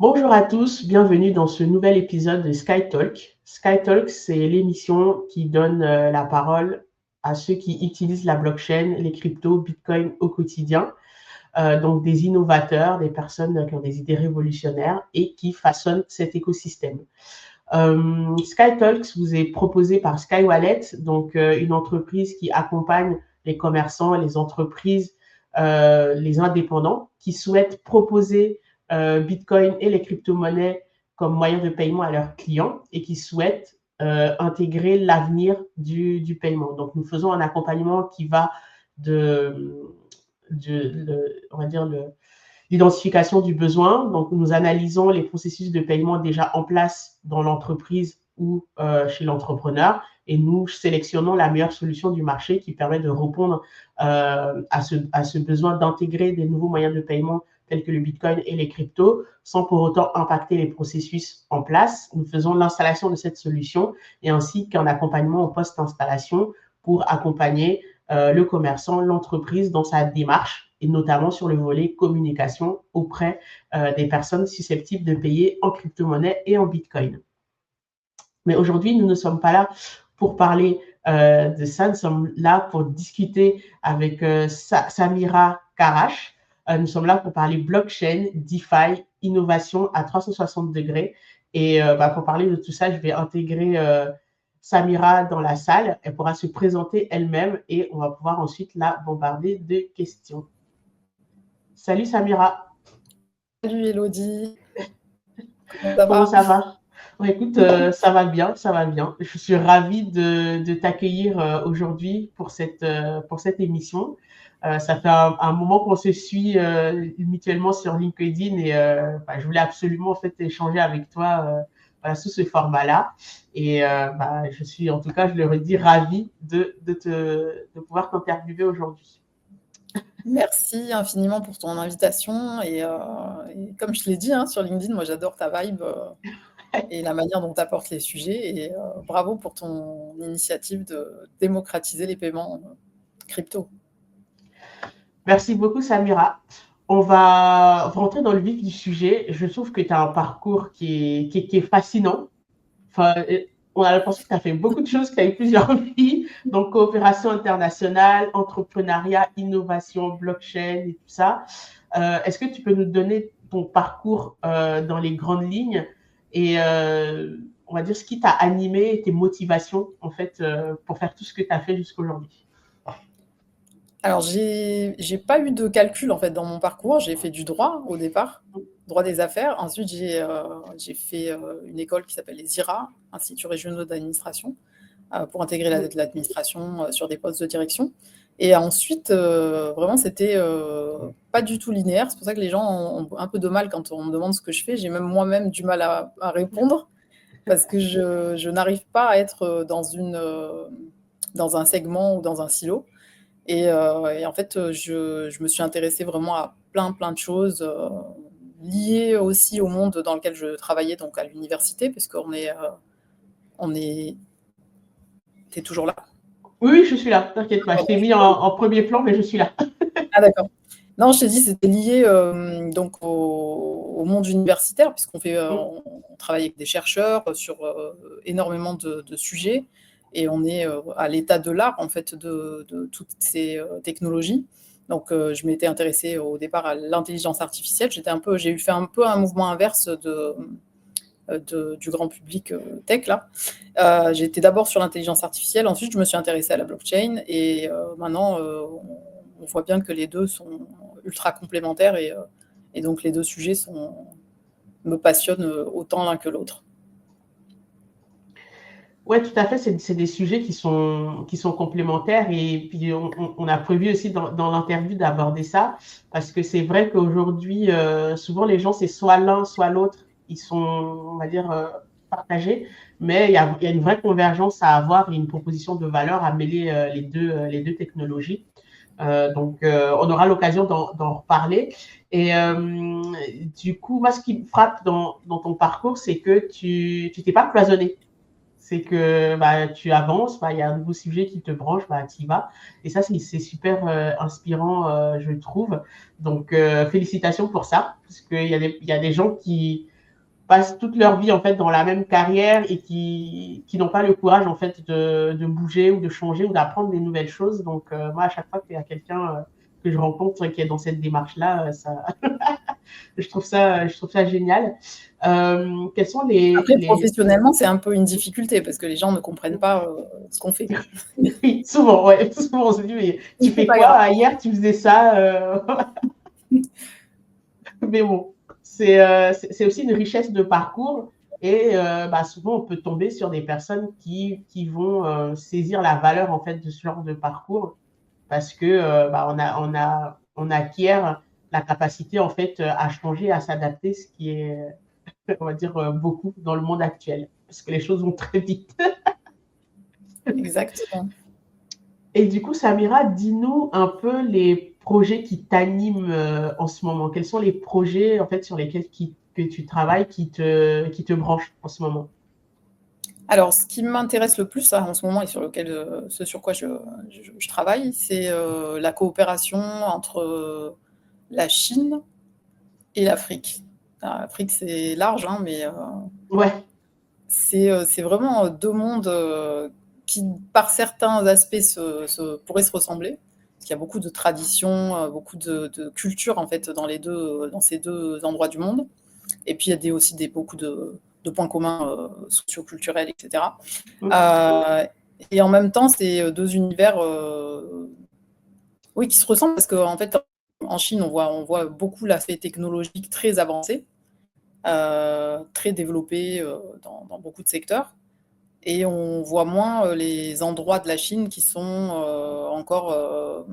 Bonjour à tous, bienvenue dans ce nouvel épisode de SkyTalk. SkyTalk, c'est l'émission qui donne la parole à ceux qui utilisent la blockchain, les cryptos, Bitcoin au quotidien. Donc des innovateurs, des personnes qui ont des idées révolutionnaires et qui façonnent cet écosystème. SkyTalks vous est proposé par SkyWallet, donc une entreprise qui accompagne les commerçants, les entreprises, les indépendants qui souhaitent proposer Bitcoin et les crypto-monnaies comme moyen de paiement à leurs clients et qui souhaitent intégrer l'avenir du paiement. Donc, nous faisons un accompagnement qui va on va dire, l'identification du besoin. Donc, nous analysons les processus de paiement déjà en place dans l'entreprise ou chez l'entrepreneur et nous sélectionnons la meilleure solution du marché qui permet de répondre à ce besoin d'intégrer des nouveaux moyens de paiement tels que le Bitcoin et les cryptos, sans pour autant impacter les processus en place. Nous faisons l'installation de cette solution et ainsi qu'un accompagnement en post-installation pour accompagner le commerçant, l'entreprise dans sa démarche et notamment sur le volet communication auprès des personnes susceptibles de payer en crypto-monnaie et en Bitcoin. Mais aujourd'hui, nous ne sommes pas là pour parler de ça, nous sommes là pour discuter avec Samira Karash. Nous sommes là pour parler blockchain, DeFi, innovation à 360 degrés. Et pour parler de tout ça, je vais intégrer Samira dans la salle. Elle pourra se présenter elle-même et on va pouvoir ensuite la bombarder de questions. Salut Samira. Salut Elodie. Comment ça va? Bon, écoute, ça va bien, ça va bien. Je suis ravie de t'accueillir aujourd'hui pour cette émission. Ça fait un moment qu'on se suit mutuellement sur LinkedIn et je voulais absolument en fait échanger avec toi sous ce format-là. Et je suis en tout cas, je le redis, ravie de pouvoir t'interviewer aujourd'hui. Merci infiniment pour ton invitation et comme je te l'ai dit sur LinkedIn, moi j'adore ta vibe et la manière dont tu apportes les sujets et bravo pour ton initiative de démocratiser les paiements crypto. Merci beaucoup Samira. On va rentrer dans le vif du sujet. Je trouve que tu as un parcours qui est fascinant. Enfin, on a l'impression que tu as fait beaucoup de choses, que tu as eu plusieurs vies, donc coopération internationale, entrepreneuriat, innovation, blockchain et tout ça. Est-ce que tu peux nous donner ton parcours dans les grandes lignes et on va dire ce qui t'a animé, tes motivations en fait pour faire tout ce que tu as fait jusqu'aujourd'hui? Alors j'ai pas eu de calcul en fait dans mon parcours, j'ai fait du droit au départ, droit des affaires. Ensuite j'ai fait une école qui s'appelle les IRA, Instituts régionaux d'administration, pour intégrer l'administration sur des postes de direction. Et ensuite, vraiment, c'était pas du tout linéaire. C'est pour ça que les gens ont un peu de mal quand on me demande ce que je fais. J'ai même moi-même du mal à répondre parce que je n'arrive pas à être dans un segment ou dans un silo. Et en fait, je me suis intéressée vraiment à plein de choses liées aussi au monde dans lequel je travaillais, donc à l'université, parce qu'on est... T'es toujours là? Oui, je suis là, t'inquiète pas. Je t'ai mis en premier plan, mais je suis là. Ah d'accord. Non, je t'ai dit, c'était lié donc au monde universitaire, puisqu'on on travaille avec des chercheurs sur énormément de sujets, et on est à l'état de l'art, en fait, de toutes ces technologies. Donc, je m'étais intéressée au départ à l'intelligence artificielle. J'ai fait un peu un mouvement inverse du grand public tech, là. J'étais d'abord sur l'intelligence artificielle, ensuite je me suis intéressée à la blockchain, et maintenant on voit bien que les deux sont ultra complémentaires, et donc les deux sujets me passionnent autant l'un que l'autre. Oui, tout à fait. C'est des sujets qui sont complémentaires et puis on a prévu aussi dans l'interview d'aborder ça parce que c'est vrai qu'aujourd'hui, souvent les gens, c'est soit l'un, soit l'autre. Ils sont, on va dire, partagés, mais il y a une vraie convergence à avoir et une proposition de valeur à mêler les deux technologies. Donc, on aura l'occasion d'en reparler. Et du coup, moi, ce qui me frappe dans ton parcours, c'est que tu t'es pas cloisonné. C'est que tu avances, il y a un nouveau sujet qui te branche, tu y vas. Et ça, c'est super inspirant, je trouve. Donc, félicitations pour ça, parce qu'il y a des gens qui passent toute leur vie en fait dans la même carrière et qui n'ont pas le courage en fait de bouger ou de changer ou d'apprendre des nouvelles choses. Donc moi, à chaque fois qu'il y a quelqu'un que je rencontre qui est dans cette démarche-là, ça, je trouve ça génial. Quels sont Après, professionnellement, c'est un peu une difficulté parce que les gens ne comprennent pas ce qu'on fait. Oui, souvent, ouais. Souvent, on se dit, mais tu C'est fais pas quoi? grave. Ah, hier, tu faisais ça. Mais bon, c'est aussi une richesse de parcours. Et bah, souvent, on peut tomber sur des personnes qui vont saisir la valeur en fait de ce genre de parcours parce que bah, on acquiert la capacité en fait à changer, à s'adapter, ce qui est, on va dire, beaucoup dans le monde actuel parce que les choses vont très vite. Exactement. Et du coup, Samira, dis-nous un peu les projets qui t'animent en ce moment. Quels sont les projets en fait sur lesquels que tu travailles qui te branchent en ce moment? Alors, ce qui m'intéresse le plus là, en ce moment et sur lequel, ce sur quoi je travaille, c'est la coopération entre la Chine et l'Afrique. Alors, l'Afrique, c'est large, hein, mais Ouais. c'est vraiment deux mondes qui, par certains aspects, pourraient se ressembler. Parce qu'il y a beaucoup de traditions, beaucoup de cultures en fait dans ces deux endroits du monde. Et puis il y a aussi beaucoup de points communs socioculturels, etc. Mm. Euh, et en même temps, c'est deux univers oui, qui se ressemblent parce qu'en fait, en Chine, on voit beaucoup l'aspect technologique très avancé, très développé dans beaucoup de secteurs. Et on voit moins les endroits de la Chine qui sont encore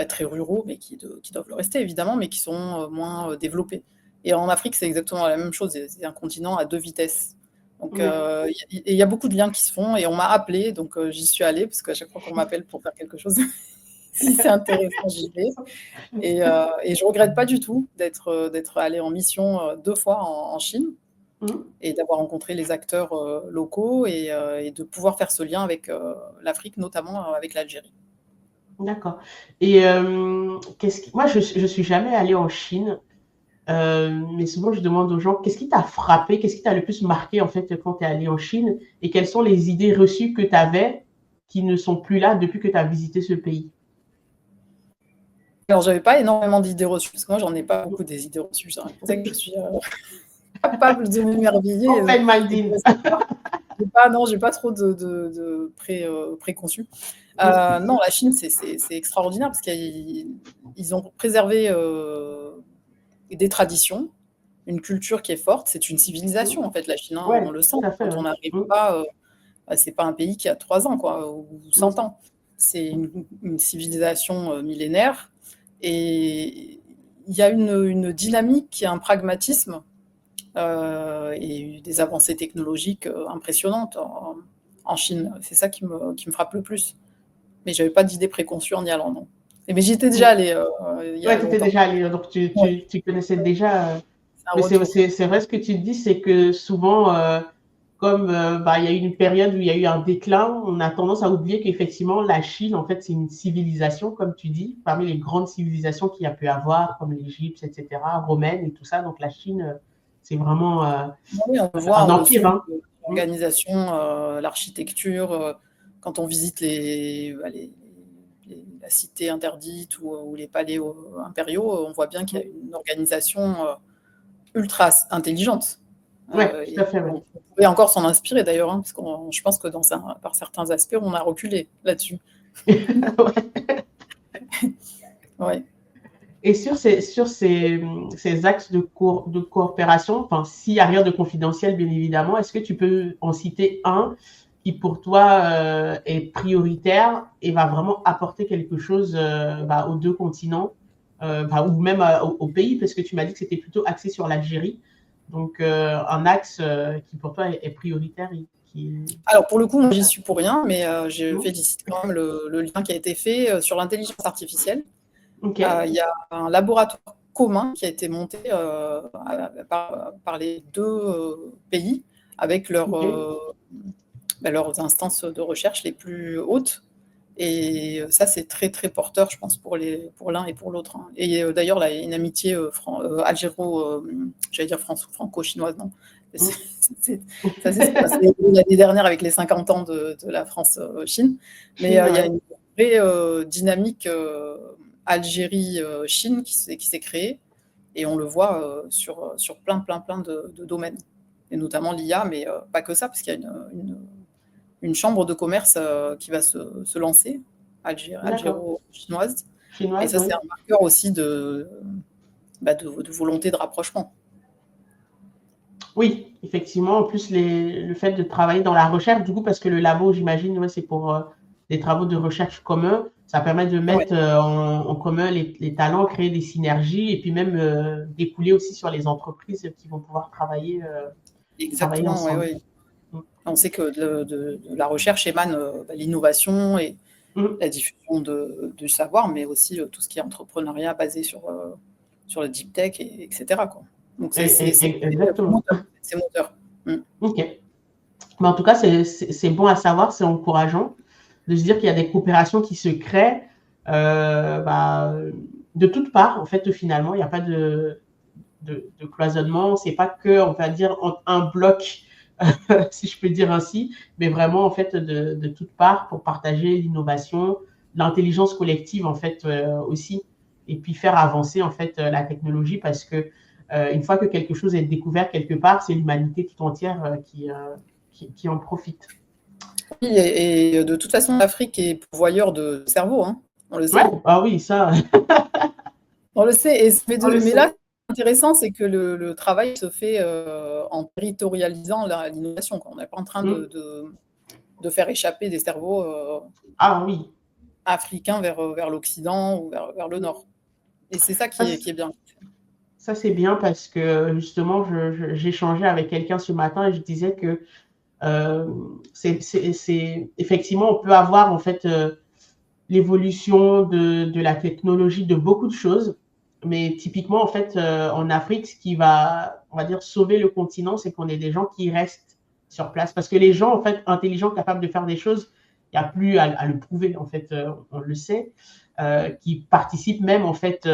très ruraux, mais qui doivent le rester évidemment, mais qui sont moins développés. Et en Afrique, c'est exactement la même chose. C'est un continent à deux vitesses. Donc, Oui. il y a beaucoup de liens qui se font. Et on m'a appelé, donc j'y suis allée, parce qu'à chaque fois qu'on m'appelle pour faire quelque chose, si c'est intéressant, j'y vais. Et je regrette pas du tout d'être allée en mission 2 fois en Chine Mm. et d'avoir rencontré les acteurs locaux et de pouvoir faire ce lien avec l'Afrique, notamment avec l'Algérie. D'accord. Et moi, je suis jamais allée en Chine, mais souvent je demande aux gens qu'est-ce qui t'a frappé, qu'est-ce qui t'a le plus marqué en fait quand tu es allé en Chine et quelles sont les idées reçues que tu avais qui ne sont plus là depuis que tu as visité ce pays. Alors, j'avais pas énormément d'idées reçues, parce que moi, j'en ai pas beaucoup des idées reçues. C'est pour ça que je suis capable de m'émerveiller et Open de minded. savoir. Non, j'ai pas trop de préconçus. Non, la Chine, c'est extraordinaire parce qu'ils ont préservé des traditions, une culture qui est forte. C'est une civilisation, en fait, la Chine, hein, on Ouais, le sent. tout à fait. Quand Ouais. on n'arrive Mm. pas, c'est pas un pays qui a 3 ans, quoi, ou 100 Mm. ans. C'est une civilisation millénaire. Et il y a une dynamique, un pragmatisme et des avancées technologiques impressionnantes en Chine. C'est ça qui me frappe le plus. Mais j'avais pas d'idée préconçue en y allant, non. Mais j'y étais déjà Mm. allée il y a Ouais, tu étais longtemps. déjà allé, donc Ouais, tu connaissais déjà. c'est un Mais retour. c'est vrai ce que tu dis, c'est que souvent, comme bah, il y a eu une période où il y a eu un déclin, on a tendance à oublier qu'effectivement, la Chine, en fait, c'est une civilisation, comme tu dis, parmi les grandes civilisations qu'il y a pu avoir, comme l'Égypte, etc., romaine et tout ça. Donc la Chine, c'est vraiment Oui, on le voit, un on le empire. sent, Hein. Mm. l'organisation, l'architecture, quand on visite la cité interdite ou les palais impériaux, on voit bien qu'il y a une organisation ultra intelligente. Ouais, tout Et à fait. Ouais. on pourrait encore s'en inspirer d'ailleurs, hein, parce que je pense que par certains aspects, on a reculé là-dessus. Ouais. Et ces axes de coopération, enfin, s'il n'y a rien de confidentiel, bien évidemment, est-ce que tu peux en citer un qui, pour toi, est prioritaire et va vraiment apporter quelque chose bah, aux deux continents, bah, ou même au pays, parce que tu m'as dit que c'était plutôt axé sur l'Algérie. Donc, un axe qui, pour toi, est prioritaire et qui... Alors pour le coup, moi j'y suis pour rien, mais je Hmm. félicite quand même le lien qui a été fait sur l'intelligence artificielle. Ok, Il y a un laboratoire commun qui a été monté par les deux pays avec ok. leurs instances de recherche les plus hautes. Et ça, c'est très, très porteur, je pense, pour l'un et pour l'autre, hein. Et d'ailleurs, là, il y a une amitié j'allais dire franco-chinoise, non. Mm. Ça s'est passé l'année dernière avec les 50 ans de la France-Chine. Mais Chine, il y a ouais. une vraie dynamique Algérie-Chine qui s'est créée. Et on le voit sur plein, plein, plein de domaines. Et notamment l'IA, mais pas que ça, parce qu'il y a une chambre de commerce qui va se lancer, D'accord. algéro-chinoise. Et Chinoise, ça, c'est oui. un marqueur aussi de volonté de rapprochement. Oui, effectivement. En plus, le fait de travailler dans la recherche, du coup, parce que le labo, j'imagine, ouais, c'est pour des travaux de recherche communs, ça permet de Ouais, mettre en commun les talents, créer des synergies et puis même découler aussi sur les entreprises qui vont pouvoir travailler exactement, ouais, ensemble. ouais. On sait que de la recherche émane l'innovation et Mm. la diffusion du savoir, mais aussi tout ce qui est entrepreneuriat basé sur le deep tech, etc., quoi. Donc, Exactement. c'est moteur. Mm. OK. Mais en tout cas, c'est bon à savoir, c'est encourageant de se dire qu'il y a des coopérations qui se créent bah, de toutes parts. En fait, finalement, il n'y a pas de cloisonnement. C'est pas que, on va dire, un bloc, si je peux dire ainsi, mais vraiment, en fait, de toutes parts pour partager l'innovation, l'intelligence collective, en fait, aussi, et puis faire avancer, en fait, la technologie parce que une fois que quelque chose est découvert quelque part, c'est l'humanité tout entière qui en profite. Oui, et de toute façon, l'Afrique est pourvoyeur de cerveau, hein, on le Ouais, sait. ah oui, ça, On le sait, on le mais là, sait. ce qui est intéressant, c'est que le travail se fait en territorialisant l'innovation, quoi. On n'est pas en train Mm. de faire échapper des cerveaux Ah oui. africains vers l'Occident ou vers le Nord. Et c'est ça Ça, qui est bien. ça c'est bien parce que justement, j'échangeais avec quelqu'un ce matin et je disais que euh, effectivement, on peut avoir en fait l'évolution de la technologie de beaucoup de choses, mais typiquement en fait en Afrique, ce qui va, on va dire, sauver le continent, c'est qu'on ait des gens qui restent sur place, parce que les gens en fait intelligents, capables de faire des choses, il n'y a plus à le prouver en fait, on le sait, qui participent même en fait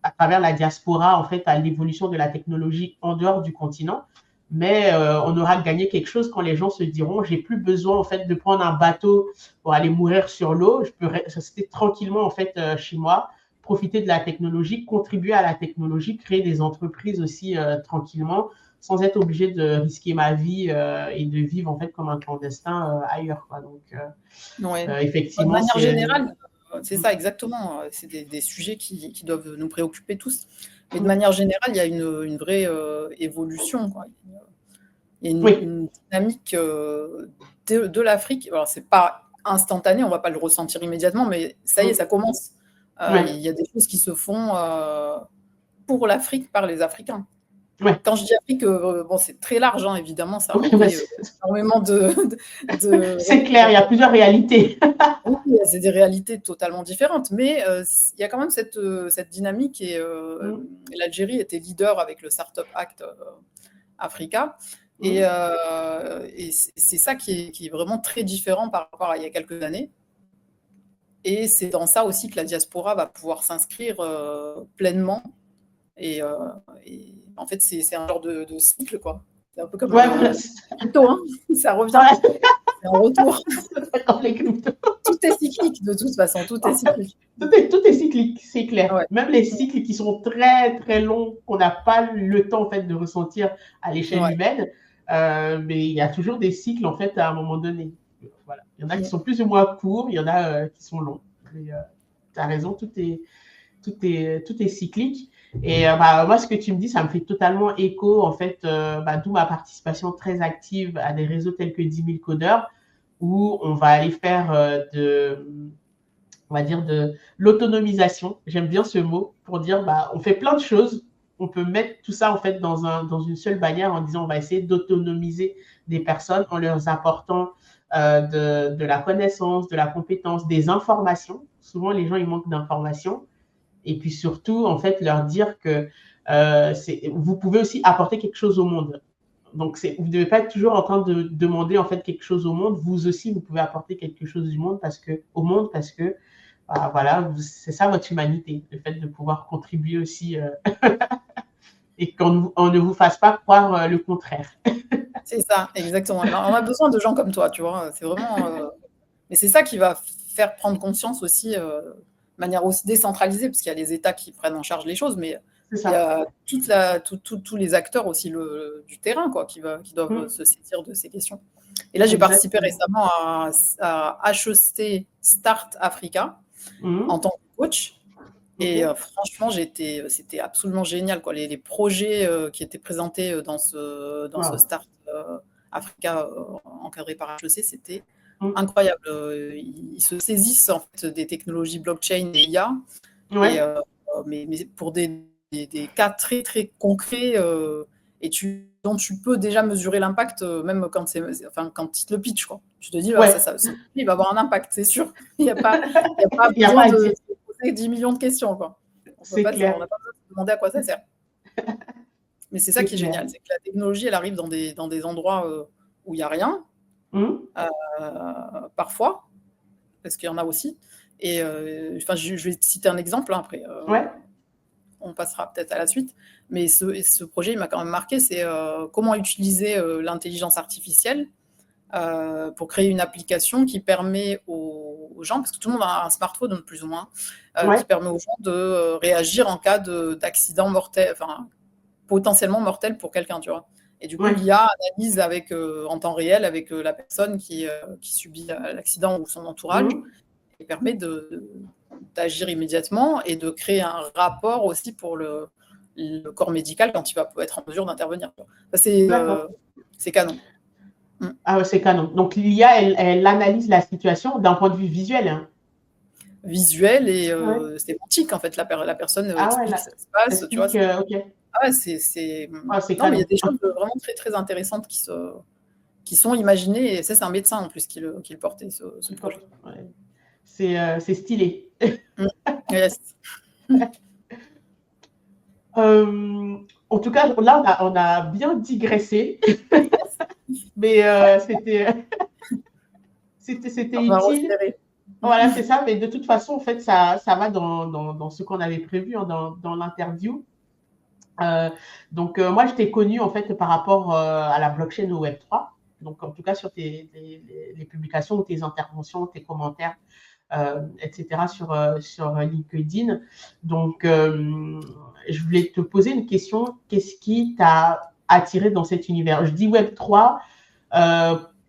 à travers la diaspora en fait à l'évolution de la technologie en dehors du continent. Mais on aura gagné quelque chose quand les gens se diront j'ai plus besoin en fait de prendre un bateau pour aller mourir sur l'eau, je peux rester tranquillement en fait chez moi, profiter de la technologie, contribuer à la technologie, créer des entreprises aussi tranquillement sans être obligé de risquer ma vie et de vivre en fait comme un clandestin ailleurs, quoi. Donc Ouais. De effectivement manière c'est générale, c'est ça exactement. C'est des sujets qui doivent nous préoccuper tous. Mais de manière générale, il y a une vraie évolution, quoi. Il y a oui. une dynamique de l'Afrique. Alors, c'est pas instantané, on va pas le ressentir immédiatement, mais ça y est, ça commence. Ouais. Il y a des choses qui se font pour l'Afrique par les Africains. Ouais. Quand je dis Afrique, bon, c'est très large, hein, évidemment, ça Ouais, bah, revêt énormément de c'est clair, il y a plusieurs réalités. oui, c'est des réalités totalement différentes, mais il y a quand même cette dynamique et l'Algérie était leader avec le Startup Act Africa. Et c'est ça qui est vraiment très différent par rapport à il y a quelques années. Et c'est dans ça aussi que la diaspora va pouvoir s'inscrire pleinement. Et, euh, et en fait, c'est un genre de cycle, quoi. C'est un peu comme Ouais, crypto, hein. Ça revient, ouais, c'est un retour. comme les cryptos. Tout est cyclique, de toute façon, tout est cyclique. Tout est cyclique, c'est clair. Ouais. Même les cycles qui sont très, très longs, qu'on n'a pas le temps en fait, de ressentir à l'échelle Ouais. humaine, mais il y a toujours des cycles en fait, à un moment donné. Voilà. Il y en a qui Mm. sont plus ou moins courts, il y en a qui sont longs. Tu as raison, tout est cyclique. Et bah, moi, ce que tu me dis, ça me fait totalement écho, en fait, bah, d'où ma participation très active à des réseaux tels que 10 000 codeurs, où on va aller faire on va dire, de l'autonomisation. J'aime bien ce mot pour dire, bah, on fait plein de choses. On peut mettre tout ça, en fait, dans une seule bannière en disant, on va essayer d'autonomiser des personnes en leur apportant de la connaissance, de la compétence, des informations. Souvent, les gens, ils manquent d'informations. Et puis surtout, en fait, leur dire que vous pouvez aussi apporter quelque chose au monde. Donc, vous ne devez pas être toujours en train de demander en fait quelque chose au monde. Vous aussi, vous pouvez apporter quelque chose au monde parce que voilà, c'est ça votre humanité, le fait de pouvoir contribuer aussi et qu'on ne vous fasse pas croire le contraire. C'est ça, exactement. On a besoin de gens comme toi, tu vois. C'est vraiment. Mais c'est ça qui va faire prendre conscience aussi, de manière aussi décentralisée, parce qu'il y a les États qui prennent en charge les choses, mais C'est il y ça. a tous les acteurs aussi du terrain, quoi, qui doivent se saisir de ces questions. Et là, j'ai participé récemment à HEC Start Africa en tant que coach. Et franchement, c'était absolument génial, quoi. Les projets qui étaient présentés dans ce Start Africa encadré par HEC, c'était incroyable. Ils se saisissent en fait des technologies blockchain et IA, mais pour des cas très très concrets et dont tu peux déjà mesurer l'impact même quand ils te le pitch, quoi. Tu te dis, ça, il va avoir un impact, c'est sûr. Il n'y a pas besoin de se poser 10 millions de questions, quoi. On n'a pas besoin de se demander à quoi ça sert. Mais c'est ça qui est génial, c'est que la technologie, elle arrive dans des endroits où il n'y a rien, parfois, parce qu'il y en a aussi. Et je vais te citer un exemple, après. On passera peut-être à la suite. Mais ce projet, il m'a quand même marqué, c'est comment utiliser l'intelligence artificielle pour créer une application qui permet aux gens, parce que tout le monde a un smartphone plus ou moins, qui permet aux gens de réagir en cas d'accident mortel, enfin potentiellement mortel pour quelqu'un, tu vois. Et du coup, l'IA analyse en temps réel avec la personne qui subit l'accident ou son entourage, et permet d'agir immédiatement et de créer un rapport aussi pour le corps médical quand il va être en mesure d'intervenir. C'est canon. Ah, c'est canon. Donc, l'IA, elle analyse la situation d'un point de vue visuel. Hein. Visuel et sémantique, en fait. La personne explique ce qui se passe. Tu vois, c'est non, mais il y a des choses vraiment très, très intéressantes qui sont imaginées. Et c'est un médecin, en plus, qui le portait, ce projet. C'est stylé. Yes. En tout cas, là, on a bien digressé. Mais c'était utile. Voilà, c'est ça. Mais de toute façon, en fait, ça va dans ce qu'on avait prévu dans l'interview. Donc, moi, je t'ai connu, en fait, par rapport à la blockchain au Web3. Donc, en tout cas, sur les publications ou tes interventions, tes commentaires, etc. sur LinkedIn. Donc, je voulais te poser une question. Qu'est-ce qui t'a attiré dans cet univers? Je dis Web3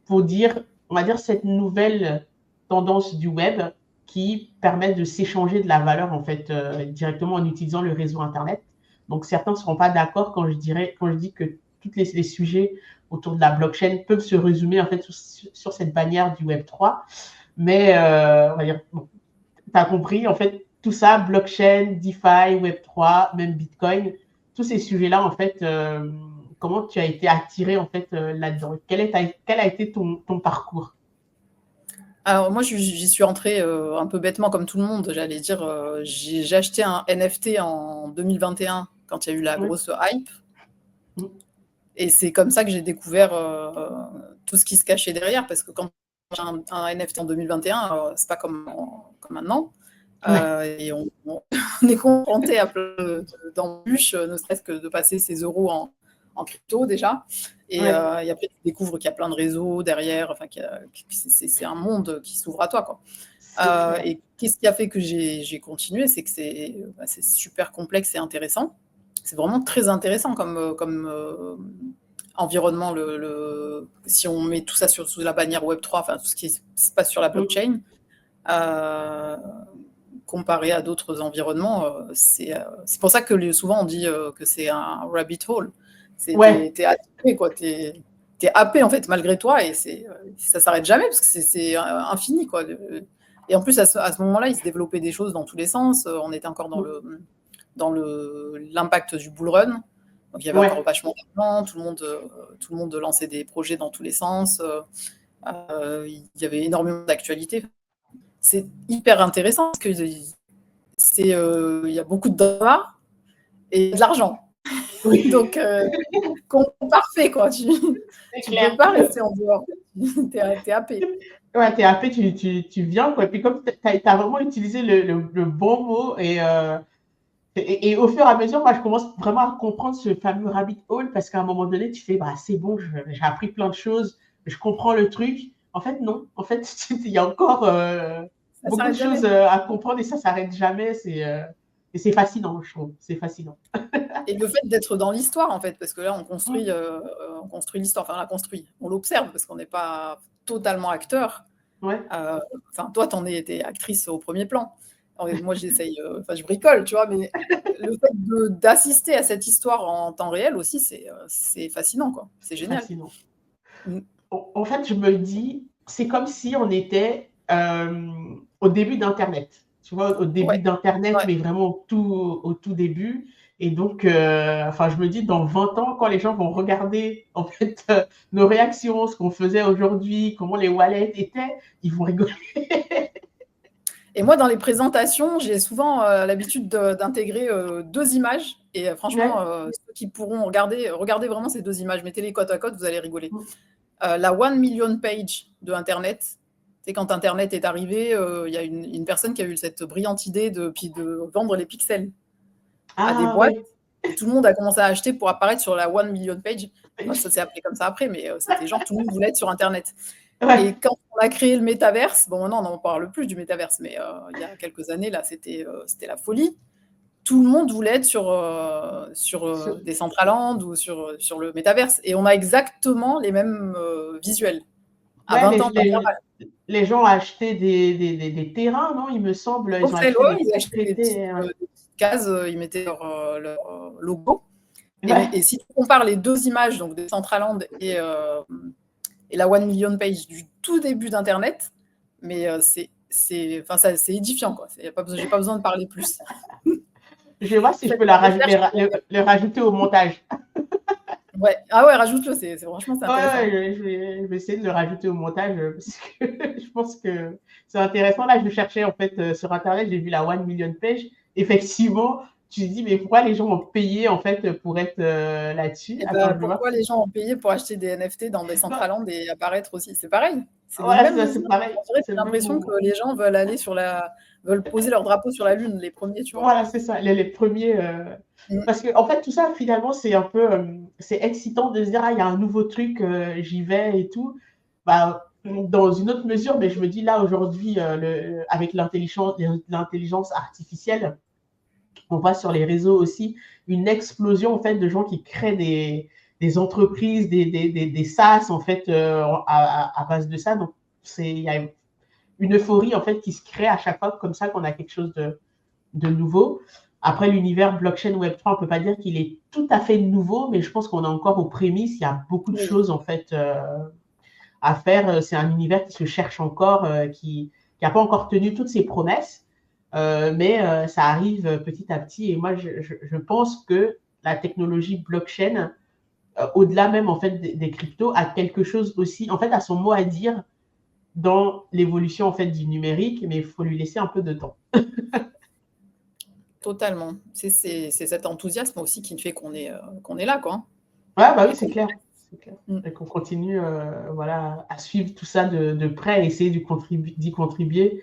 pour dire, on va dire, cette nouvelle tendance du web qui permet de s'échanger de la valeur en fait directement en utilisant le réseau Internet. Donc, certains ne seront pas d'accord quand je dis que tous les sujets autour de la blockchain peuvent se résumer en fait sur cette bannière du Web3. Mais on va dire, bon, tu as compris, en fait, tout ça, blockchain, DeFi, Web3, même Bitcoin, tous ces sujets-là, en fait, comment tu as été attiré en fait là-dedans? Quel a été ton parcours? Alors moi, j'y suis entrée un peu bêtement comme tout le monde, j'allais dire. J'ai acheté un NFT en 2021 quand il y a eu la grosse hype. Et c'est comme ça que j'ai découvert tout ce qui se cachait derrière, parce que quand j'ai un NFT en 2021, c'est pas comme maintenant. Et on est confronté à plein d'embûches, ne serait-ce que de passer ses euros en crypto déjà. Et après, tu découvres qu'il y a plein de réseaux derrière, enfin, c'est un monde qui s'ouvre à toi, quoi. Et qu'est-ce qui a fait que j'ai continué? C'est que c'est super complexe et intéressant. C'est vraiment très intéressant comme environnement. Si on met tout ça sous la bannière Web3, enfin tout ce qui se passe sur la blockchain, comparé à d'autres environnements, c'est pour ça que souvent on dit que c'est un rabbit hole. T'es attiré, quoi. T'es happé en fait malgré toi, et ça s'arrête jamais parce que c'est infini, quoi. Et en plus à ce moment-là, il se développait des choses dans tous les sens. On était encore dans l'impact du bull run. Donc il y avait encore vachement d'argent, tout le monde lançait des projets dans tous les sens. Il y avait énormément d'actualités. C'est hyper intéressant parce que il y a beaucoup de dollars et de l'argent. Oui, Donc, parfait, quoi. Tu c'est tu clair. peux pas rester en dehors. Tu es happé. Ouais, t'es happé, tu viens, quoi. Et puis comme tu as vraiment utilisé le bon mot et au fur et à mesure, moi, je commence vraiment à comprendre ce fameux rabbit hole parce qu'à un moment donné, tu fais, bah, c'est bon, j'ai appris plein de choses, je comprends le truc. En fait, non. En fait, il y a encore Ça beaucoup de s'arrête choses jamais. à comprendre et ça s'arrête jamais. Et c'est fascinant, je trouve. C'est fascinant. Et le fait d'être dans l'histoire, en fait, parce que là, Mm. on construit l'histoire. Enfin, on la construit. On l'observe parce qu'on n'est pas totalement acteur. Ouais, Enfin, toi, tu es actrice au premier plan. Moi, j'essaye, enfin, je bricole, tu vois, mais le fait d'assister à cette histoire en temps réel aussi, c'est fascinant, quoi. C'est c'est génial. fascinant. Mmh. En fait, je me dis, c'est comme si on était au début d'Internet. Tu vois, au début Ouais, d'Internet, ouais. mais vraiment au tout début. Et donc, enfin, je me dis, dans 20 ans, quand les gens vont regarder, en fait, nos réactions, ce qu'on faisait aujourd'hui, comment les wallets étaient, ils vont rigoler. Et moi, dans les présentations, j'ai souvent l'habitude d'intégrer 2 images. Et franchement, Ouais. ceux qui pourront regarder vraiment ces 2 images, mettez-les côte à côte, vous allez rigoler. La 1 million page de Internet. C'est quand Internet est arrivé, il y a une personne qui a eu cette brillante idée de vendre les pixels à des Ah boîtes. ouais. Et tout le monde a commencé à acheter pour apparaître sur la 1 million page. Moi, ça s'est appelé comme ça après, mais c'était genre tout le monde voulait être sur Internet. Ouais. Et quand on a créé le métaverse, bon, maintenant, on n'en parle plus du métaverse, mais il y a quelques années, là, c'était la folie. Tout le monde voulait être sur Decentraland ou sur le métaverse. Et on a exactement les mêmes visuels, à Ouais, 20 ans d'intervalle. les gens ont acheté des terrains, non? Il me semble, ils ont Bruxelles, acheté ouais, des ils achetaient propriétés. Ouais. des petites cases, ils mettaient leur logo. Ouais. Et si tu compares les 2 images, donc Decentraland et la 1 million page du tout début d'Internet, mais enfin, c'est édifiant, quoi. J'ai pas besoin de parler plus. Je vais voir si je Faites peux la recherche. le rajouter au montage. Ouais, ah ouais, rajoute-le, franchement, c'est Ouais, intéressant. ouais, je vais essayer de le rajouter au montage parce que je pense que c'est intéressant. Là, je cherchais en fait sur Internet, j'ai vu la 1 million page. Effectivement, tu te dis, mais pourquoi les gens ont payé en fait pour être là-dessus? Et Attends, ben, je vais voir. pourquoi les gens ont payé pour acheter des NFT dans Non, Decentraland et apparaître aussi? C'est pareil, c'est le voilà, même c'est ça, c'est mouvement. pareil. On dirait que C'est j'ai le même l'impression que mouvement. les gens veulent poser leur drapeau sur la lune, les premiers, tu vois? Voilà, c'est ça, les premiers. Mmh. Parce que, en fait, tout ça, finalement, c'est un peu. C'est excitant de se dire, ah, il y a un nouveau truc, j'y vais et tout. Bah, dans une autre mesure, mais je me dis là, aujourd'hui, avec l'intelligence artificielle, on voit sur les réseaux aussi une explosion, en fait, de gens qui créent des entreprises, des SaaS, en fait, à base de ça. Donc, il y a une euphorie, en fait, qui se crée à chaque fois comme ça qu'on a quelque chose de nouveau. Après, l'univers blockchain Web3, on ne peut pas dire qu'il est tout à fait nouveau, mais je pense qu'on est encore aux prémices. Il y a beaucoup de Oui, choses en fait à faire. C'est un univers qui se cherche encore, qui n'a pas encore tenu toutes ses promesses, mais ça arrive petit à petit. Et moi, je pense que la technologie blockchain, au-delà même en fait des cryptos, a quelque chose aussi, en fait, a son mot à dire dans l'évolution en fait du numérique, mais il faut lui laisser un peu de temps. totalement. C'est cet enthousiasme aussi qui fait qu'on est là, quoi, hein, Ouais, bah oui, et c'est qu'on clair. C'est clair. mmh. Et qu'on continue voilà, à suivre tout ça de près et essayer d'y contribuer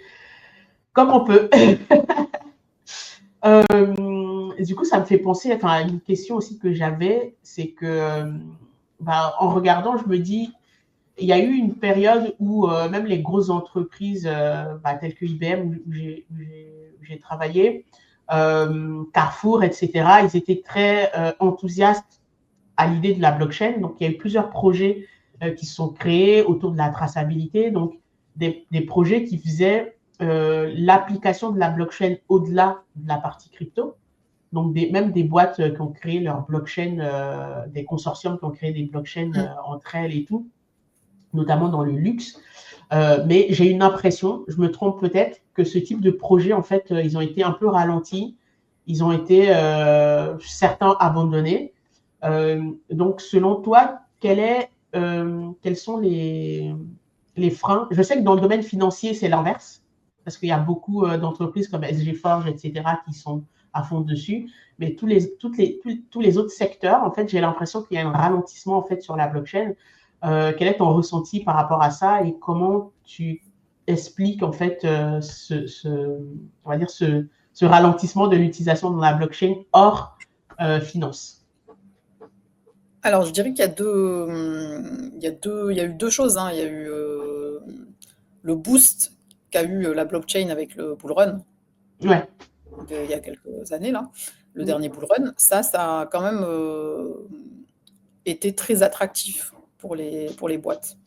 comme on peut. Et du coup, ça me fait penser enfin, à une question aussi que j'avais, c'est que bah, en regardant, je me dis, il y a eu une période où même les grosses entreprises bah, telles que IBM, où j'ai travaillé, Carrefour, etc., ils étaient très enthousiastes à l'idée de la blockchain. Donc, il y a eu plusieurs projets qui se sont créés autour de la traçabilité. Donc, des projets qui faisaient l'application de la blockchain au-delà de la partie crypto. Donc, même des boîtes qui ont créé leur blockchain, des consortiums qui ont créé des blockchains Mmh. entre elles et tout, notamment dans le luxe. Mais j'ai une impression, je me trompe peut-être, que ce type de projet, en fait, ils ont été un peu ralentis. Ils ont été certains abandonnés. Donc, selon toi, quels sont les freins? Je sais que dans le domaine financier, c'est l'inverse, parce qu'il y a beaucoup d'entreprises comme SG Forge, etc., qui sont à fond dessus. Mais tous les autres secteurs, en fait, j'ai l'impression qu'il y a un ralentissement en fait sur la blockchain. Quel est ton ressenti par rapport à ça et comment tu expliques en fait on va dire ce ralentissement de l'utilisation de la blockchain hors finance? Alors, je dirais qu'il y a eu deux choses, hein. Il y a eu le boost qu'a eu la blockchain avec le bull run Ouais. il y a quelques années, là, le dernier bull run. Ça a quand même été très attractif pour les boîtes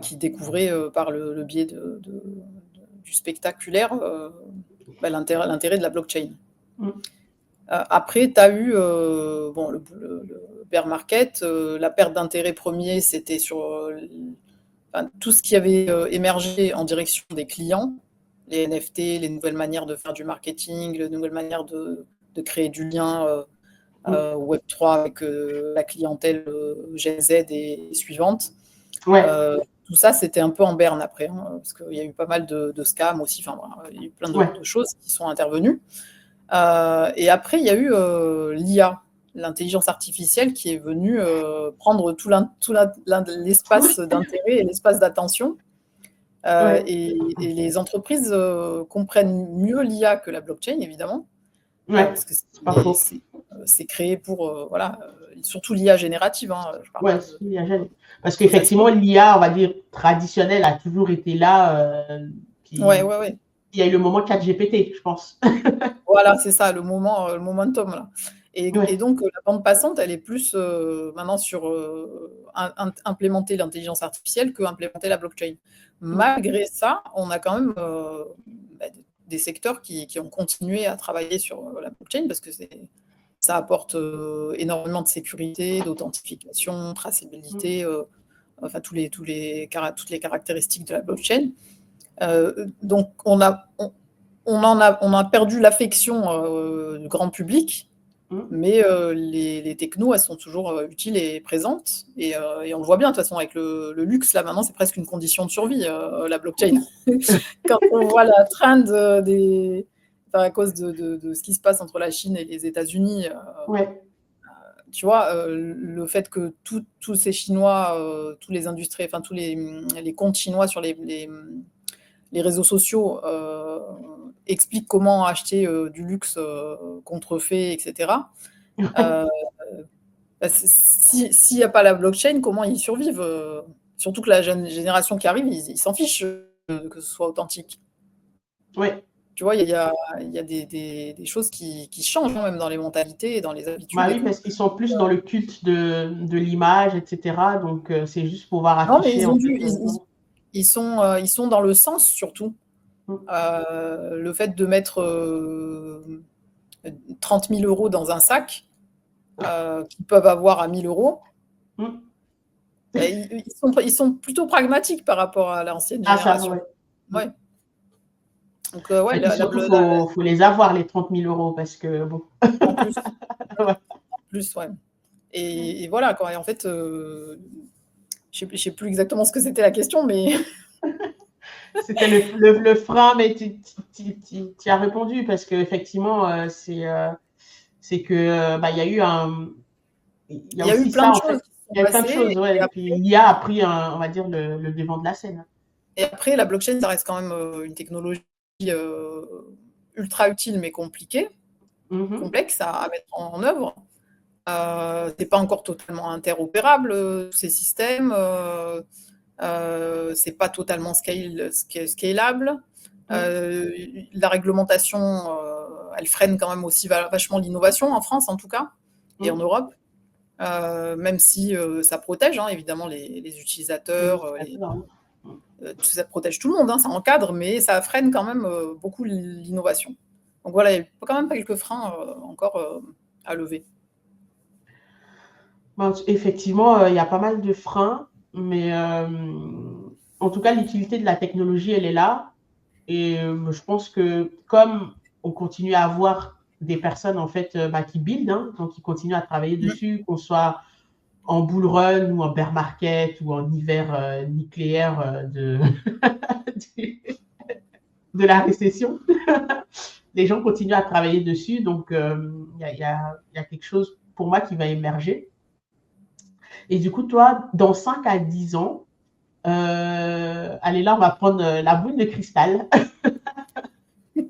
qui découvraient par le biais du spectaculaire l'intérêt de la blockchain. Après, tu as eu le bear market. La perte d'intérêt premier, c'était sur tout ce qui avait émergé en direction des clients, les NFT, les nouvelles manières de faire du marketing, les nouvelles manières de créer du lien Web3 avec la clientèle Gen Z et suivante. Ouais. Tout ça, c'était un peu en berne après, hein, parce qu'il y a eu pas mal de scams aussi. Enfin, voilà, il y a eu plein de choses qui sont intervenues. Et après, il y a eu l'IA, l'intelligence artificielle, qui est venue prendre tout l'espace d'intérêt et l'espace d'attention. Et les entreprises comprennent mieux l'IA que la blockchain, évidemment. Parce que c'est créé pour, surtout l'IA générative. Hein, parce qu'effectivement, l'IA, on va dire, traditionnelle a toujours été là. Il y a eu le moment ChatGPT, je pense. Voilà, c'est ça, le momentum, là. Et donc, la bande passante, elle est plus maintenant sur implémenter l'intelligence artificielle que implémenter la blockchain. Malgré ça, on a quand même des secteurs qui ont continué à travailler sur la blockchain parce que ça apporte énormément de sécurité, d'authentification, traçabilité, enfin toutes les caractéristiques de la blockchain. Donc, on a perdu l'affection du grand public, mais les technos, elles sont toujours utiles et présentes. Et on le voit bien, de toute façon, avec le luxe, là, maintenant, c'est presque une condition de survie, la blockchain. Quand on voit la trend à cause de ce qui se passe entre la Chine et les États-Unis, tu vois, le fait que tous ces Chinois, tous les industries, enfin, tous les comptes chinois sur les réseaux sociaux expliquent comment acheter du luxe contrefait, etc. S'il n'y a pas la blockchain, comment ils survivent surtout que la génération qui arrive, ils s'en fichent que ce soit authentique. Tu vois, il y a des choses qui changent même dans les mentalités et dans les habitudes. Oui, parce qu'ils sont plus dans le culte de l'image, etc. Donc, c'est juste pouvoir afficher. Non, mais ils sont dans le sens, surtout. Le fait de mettre 30 000 € dans un sac qu'ils peuvent avoir à 1 000 €, ils sont plutôt pragmatiques par rapport à l'ancienne génération. Ouais. Donc, il faut les avoir, les 30 000 €, parce que bon. En plus. Plus, ouais. Et voilà, quoi. Et en fait, je ne sais plus exactement ce que c'était la question, mais. C'était le frein, mais tu as répondu, parce qu'effectivement, c'est que il y a eu il y a eu plein de choses. Il y a plein de choses, ouais. Et puis l'IA a pris, on va dire, le devant de la scène. Et après, la blockchain, ça reste quand même une technologie ultra utile, mais compliquée, complexe à mettre en œuvre. C'est pas encore totalement interopérable, ces systèmes. C'est pas totalement scalable. La réglementation, elle freine quand même aussi vachement l'innovation en France, en tout cas, et en Europe. Même si ça protège, hein, évidemment, les utilisateurs, ça protège tout le monde, hein, ça encadre, mais ça freine quand même beaucoup l'innovation. Donc voilà, il y a quand même quelques freins encore à lever. Effectivement, il y a pas mal de freins, mais en tout cas, l'utilité de la technologie, elle est là. Et je pense que comme on continue à avoir des personnes en fait qui build, hein, donc qui continuent à travailler dessus, qu'on soit en bull run ou en bear market ou en hiver nucléaire de la récession. les gens continuent à travailler dessus. Donc, il y a quelque chose pour moi qui va émerger. Et du coup, toi, dans 5 à 10 ans, allez là, on va prendre la boule de cristal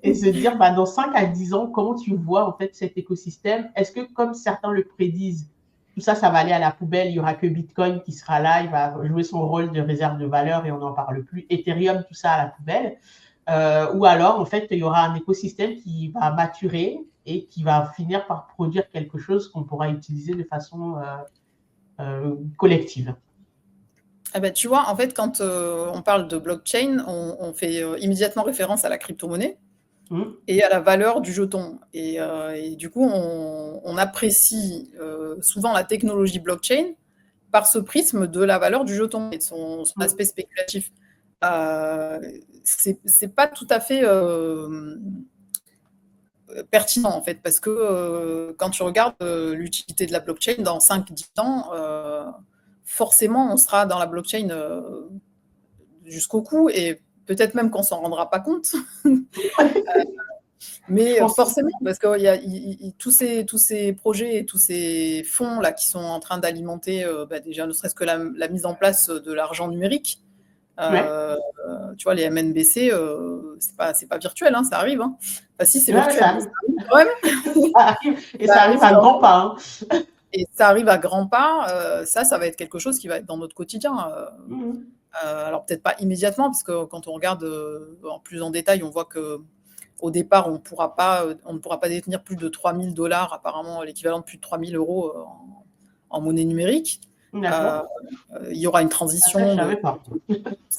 et se dire, bah, dans 5 à 10 ans, comment tu vois en fait cet écosystème? Est-ce que, comme certains le prédisent, tout ça, ça va aller à la poubelle, il n'y aura que Bitcoin qui sera là, il va jouer son rôle de réserve de valeur et on n'en parle plus. Ethereum, tout ça à la poubelle. Ou alors, en fait, il y aura un écosystème qui va maturer et qui va finir par produire quelque chose qu'on pourra utiliser de façon collective. Ah bah, tu vois, en fait, quand on parle de blockchain, on fait immédiatement référence à la crypto-monnaie et à la valeur du jeton. Et du coup, on apprécie souvent la technologie blockchain par ce prisme de la valeur du jeton et de son aspect spéculatif. C'est pas tout à fait pertinent, en fait, parce que quand tu regardes l'utilité de la blockchain dans 5-10 ans, forcément, on sera dans la blockchain jusqu'au cou et peut-être même qu'on s'en rendra pas compte. Mais forcément, parce que tous ces projets et tous ces fonds là qui sont en train d'alimenter, déjà ne serait-ce que la mise en place de l'argent numérique. Tu vois, les MNBC, c'est pas virtuel, hein, ça arrive. Hein. Enfin, si, c'est virtuel, Ça mais ça arrive quand même. Ça arrive, et ça arrive à grands pas. Hein. Et ça arrive à grands pas. Ça va être quelque chose qui va être dans notre quotidien. Alors peut-être pas immédiatement, parce que quand on regarde en plus en détail, on voit que au départ, on ne pourra pas détenir plus de 3 000 $, apparemment l'équivalent de plus de 3 000 € en monnaie numérique. Il y aura une transition de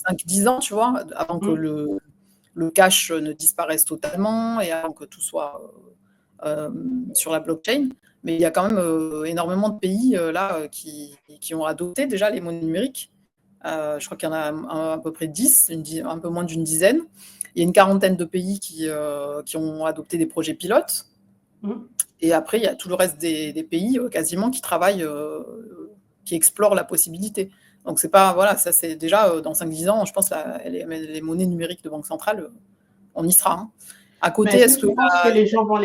5-10 ans, tu vois, avant que le cash ne disparaisse totalement et avant que tout soit sur la blockchain. Mais il y a quand même énormément de pays là qui ont adopté déjà les monnaies numériques. Je crois qu'il y en a à peu près 10, un peu moins d'une dizaine. Il y a une quarantaine de pays qui ont adopté des projets pilotes. Et après, il y a tout le reste des pays quasiment qui travaillent, qui explorent la possibilité. Donc, c'est pas, voilà, ça c'est déjà dans 5-10 ans, je pense, les monnaies numériques de banque centrale, on y sera. Hein. À côté, est-ce que tu penses que les gens vont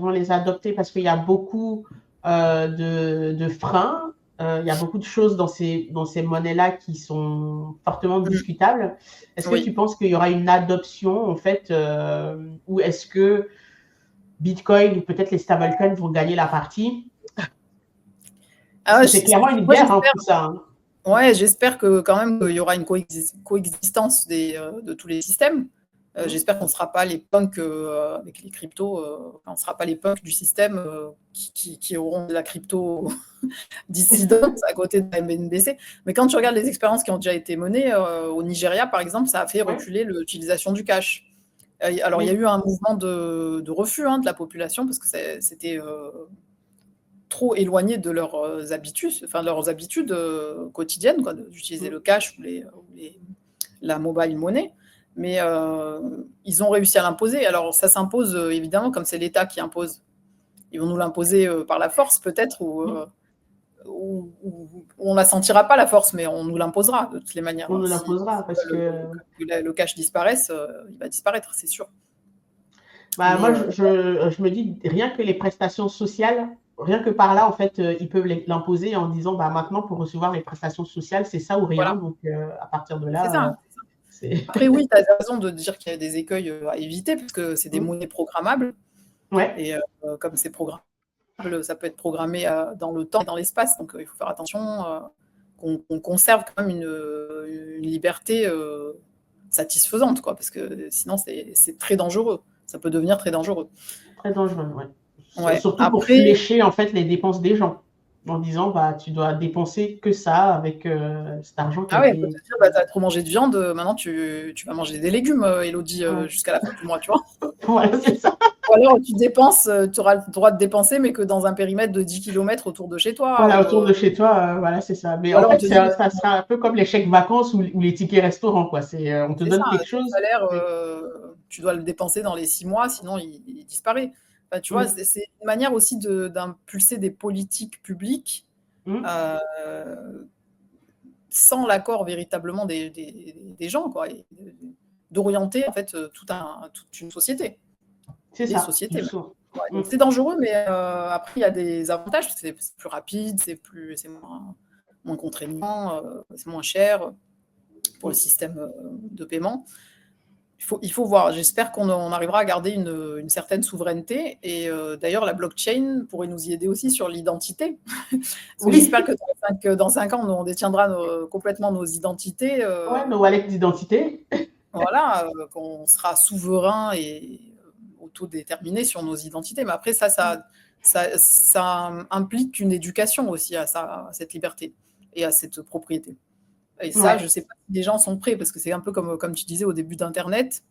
les adopter parce qu'il y a beaucoup de freins? Il y a beaucoup de choses dans ces monnaies-là qui sont fortement discutables. Est-ce que tu penses qu'il y aura une adoption, en fait, ou est-ce que Bitcoin ou peut-être les stablecoins vont gagner la partie? C'est clairement une guerre, hein, tout ça. Hein. Ouais, j'espère que quand même qu'il y aura une coexistence de tous les systèmes. J'espère qu'on ne sera pas les punks avec les cryptos, on ne sera pas les punks du système qui auront de la crypto dissidente à côté de la MNBC. Mais quand tu regardes les expériences qui ont déjà été menées, au Nigeria, par exemple, ça a fait reculer l'utilisation du cash. Alors, il y a eu un mouvement de refus de la population parce que c'était trop éloigné de leurs habitudes, quotidiennes, quoi, d'utiliser le cash ou la mobile money. Mais ils ont réussi à l'imposer. Alors, ça s'impose, évidemment, comme c'est l'État qui impose. Ils vont nous l'imposer par la force, peut-être, ou on ne la sentira pas, la force, mais on nous l'imposera, de toutes les manières. On nous l'imposera, parce que le cash disparaisse, il va disparaître, c'est sûr. Bah, moi, je me dis, rien que les prestations sociales, rien que par là, en fait, ils peuvent l'imposer en disant, bah, maintenant, pour recevoir les prestations sociales, c'est ça ou rien. Voilà. Donc, à partir de là, c'est ça. Après, oui, tu as raison de dire qu'il y a des écueils à éviter, parce que c'est des monnaies programmables. Ouais. Et comme c'est programmable, ça peut être programmé dans le temps et dans l'espace. Donc, il faut faire attention qu'on conserve quand même une liberté satisfaisante, quoi, parce que sinon, c'est très dangereux. Ça peut devenir très dangereux. Très dangereux, ouais. Surtout pour flécher, en fait, les dépenses des gens. En disant, bah, tu dois dépenser que ça avec cet argent qui on peut te dire, bah, tu as trop mangé de viande, maintenant tu vas manger des légumes, Elodie, jusqu'à la fin du mois, tu vois. Voilà, c'est ça. Ou alors tu dépenses, tu auras le droit de dépenser, mais que dans un périmètre de 10 km autour de chez toi. Voilà, autour de chez toi, voilà, c'est ça. Mais en fait, ça sera un peu comme les chèques vacances ou les tickets restaurants, quoi. On te donne quelque chose. Salaire, tu dois le dépenser dans les 6 mois, sinon il disparaît. Enfin, tu vois, c'est une manière aussi d'impulser des politiques publiques sans l'accord véritablement des gens, quoi, et d'orienter en fait toute une société. C'est des ça, sociétés. justement. Ouais, donc c'est dangereux, mais après, il y a des avantages, parce que c'est plus rapide, c'est moins contraignant, c'est moins cher pour le système de paiement. Il faut voir. J'espère qu'on arrivera à garder une certaine souveraineté. Et d'ailleurs, la blockchain pourrait nous y aider aussi sur l'identité. Parce que Oui, j'espère que dans 5 ans, on détiendra complètement nos identités. ouais, nos wallets d'identité. Voilà, qu'on sera souverain et autodéterminé sur nos identités. Mais après, ça implique une éducation aussi à cette liberté et à cette propriété. Et ça, je Ouais. ne sais pas si les gens sont prêts, parce que c'est un peu comme tu disais au début d'Internet,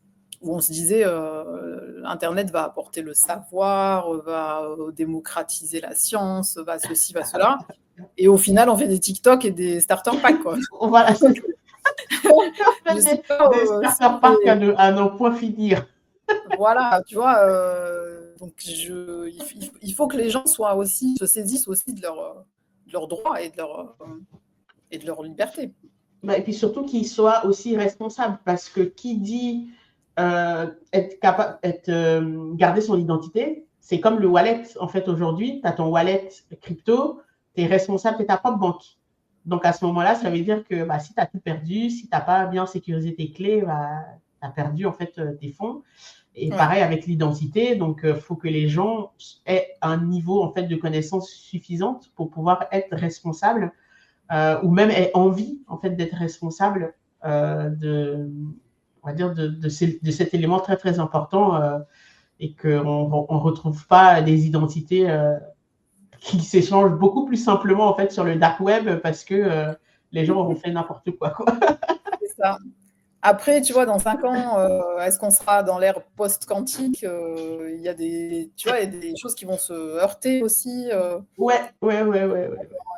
où on se disait Internet va apporter le savoir, va démocratiser la science, va ceci, va cela. Et au final, on fait des TikTok et des starter packs, quoi. Voilà, Je sais pas des starter packs à n'en point finir. Voilà, tu vois. Donc, il faut que les gens se saisissent aussi de leurs droits et de leur liberté. Bah, et puis surtout qu'ils soient aussi responsables, parce que qui dit garder son identité, c'est comme le wallet. En fait, aujourd'hui, tu as ton wallet crypto, tu es responsable, tu es ta propre banque. Donc à ce moment-là, ça veut dire que bah, si tu as tout perdu, si tu n'as pas bien sécurisé tes clés, bah, tu as perdu en fait tes fonds. Et Ouais. pareil avec l'identité, donc il faut que les gens aient un niveau en fait de connaissance suffisante pour pouvoir être responsables ou même aient envie en fait d'être responsables on va dire de cet élément très très important et qu'on ne retrouve pas des identités qui s'échangent beaucoup plus simplement en fait sur le dark web parce que les gens auront fait n'importe quoi. C'est ça. Après, tu vois, dans 5 ans, est-ce qu'on sera dans l'ère post-quantique? Il y a des choses qui vont se heurter aussi. Ouais.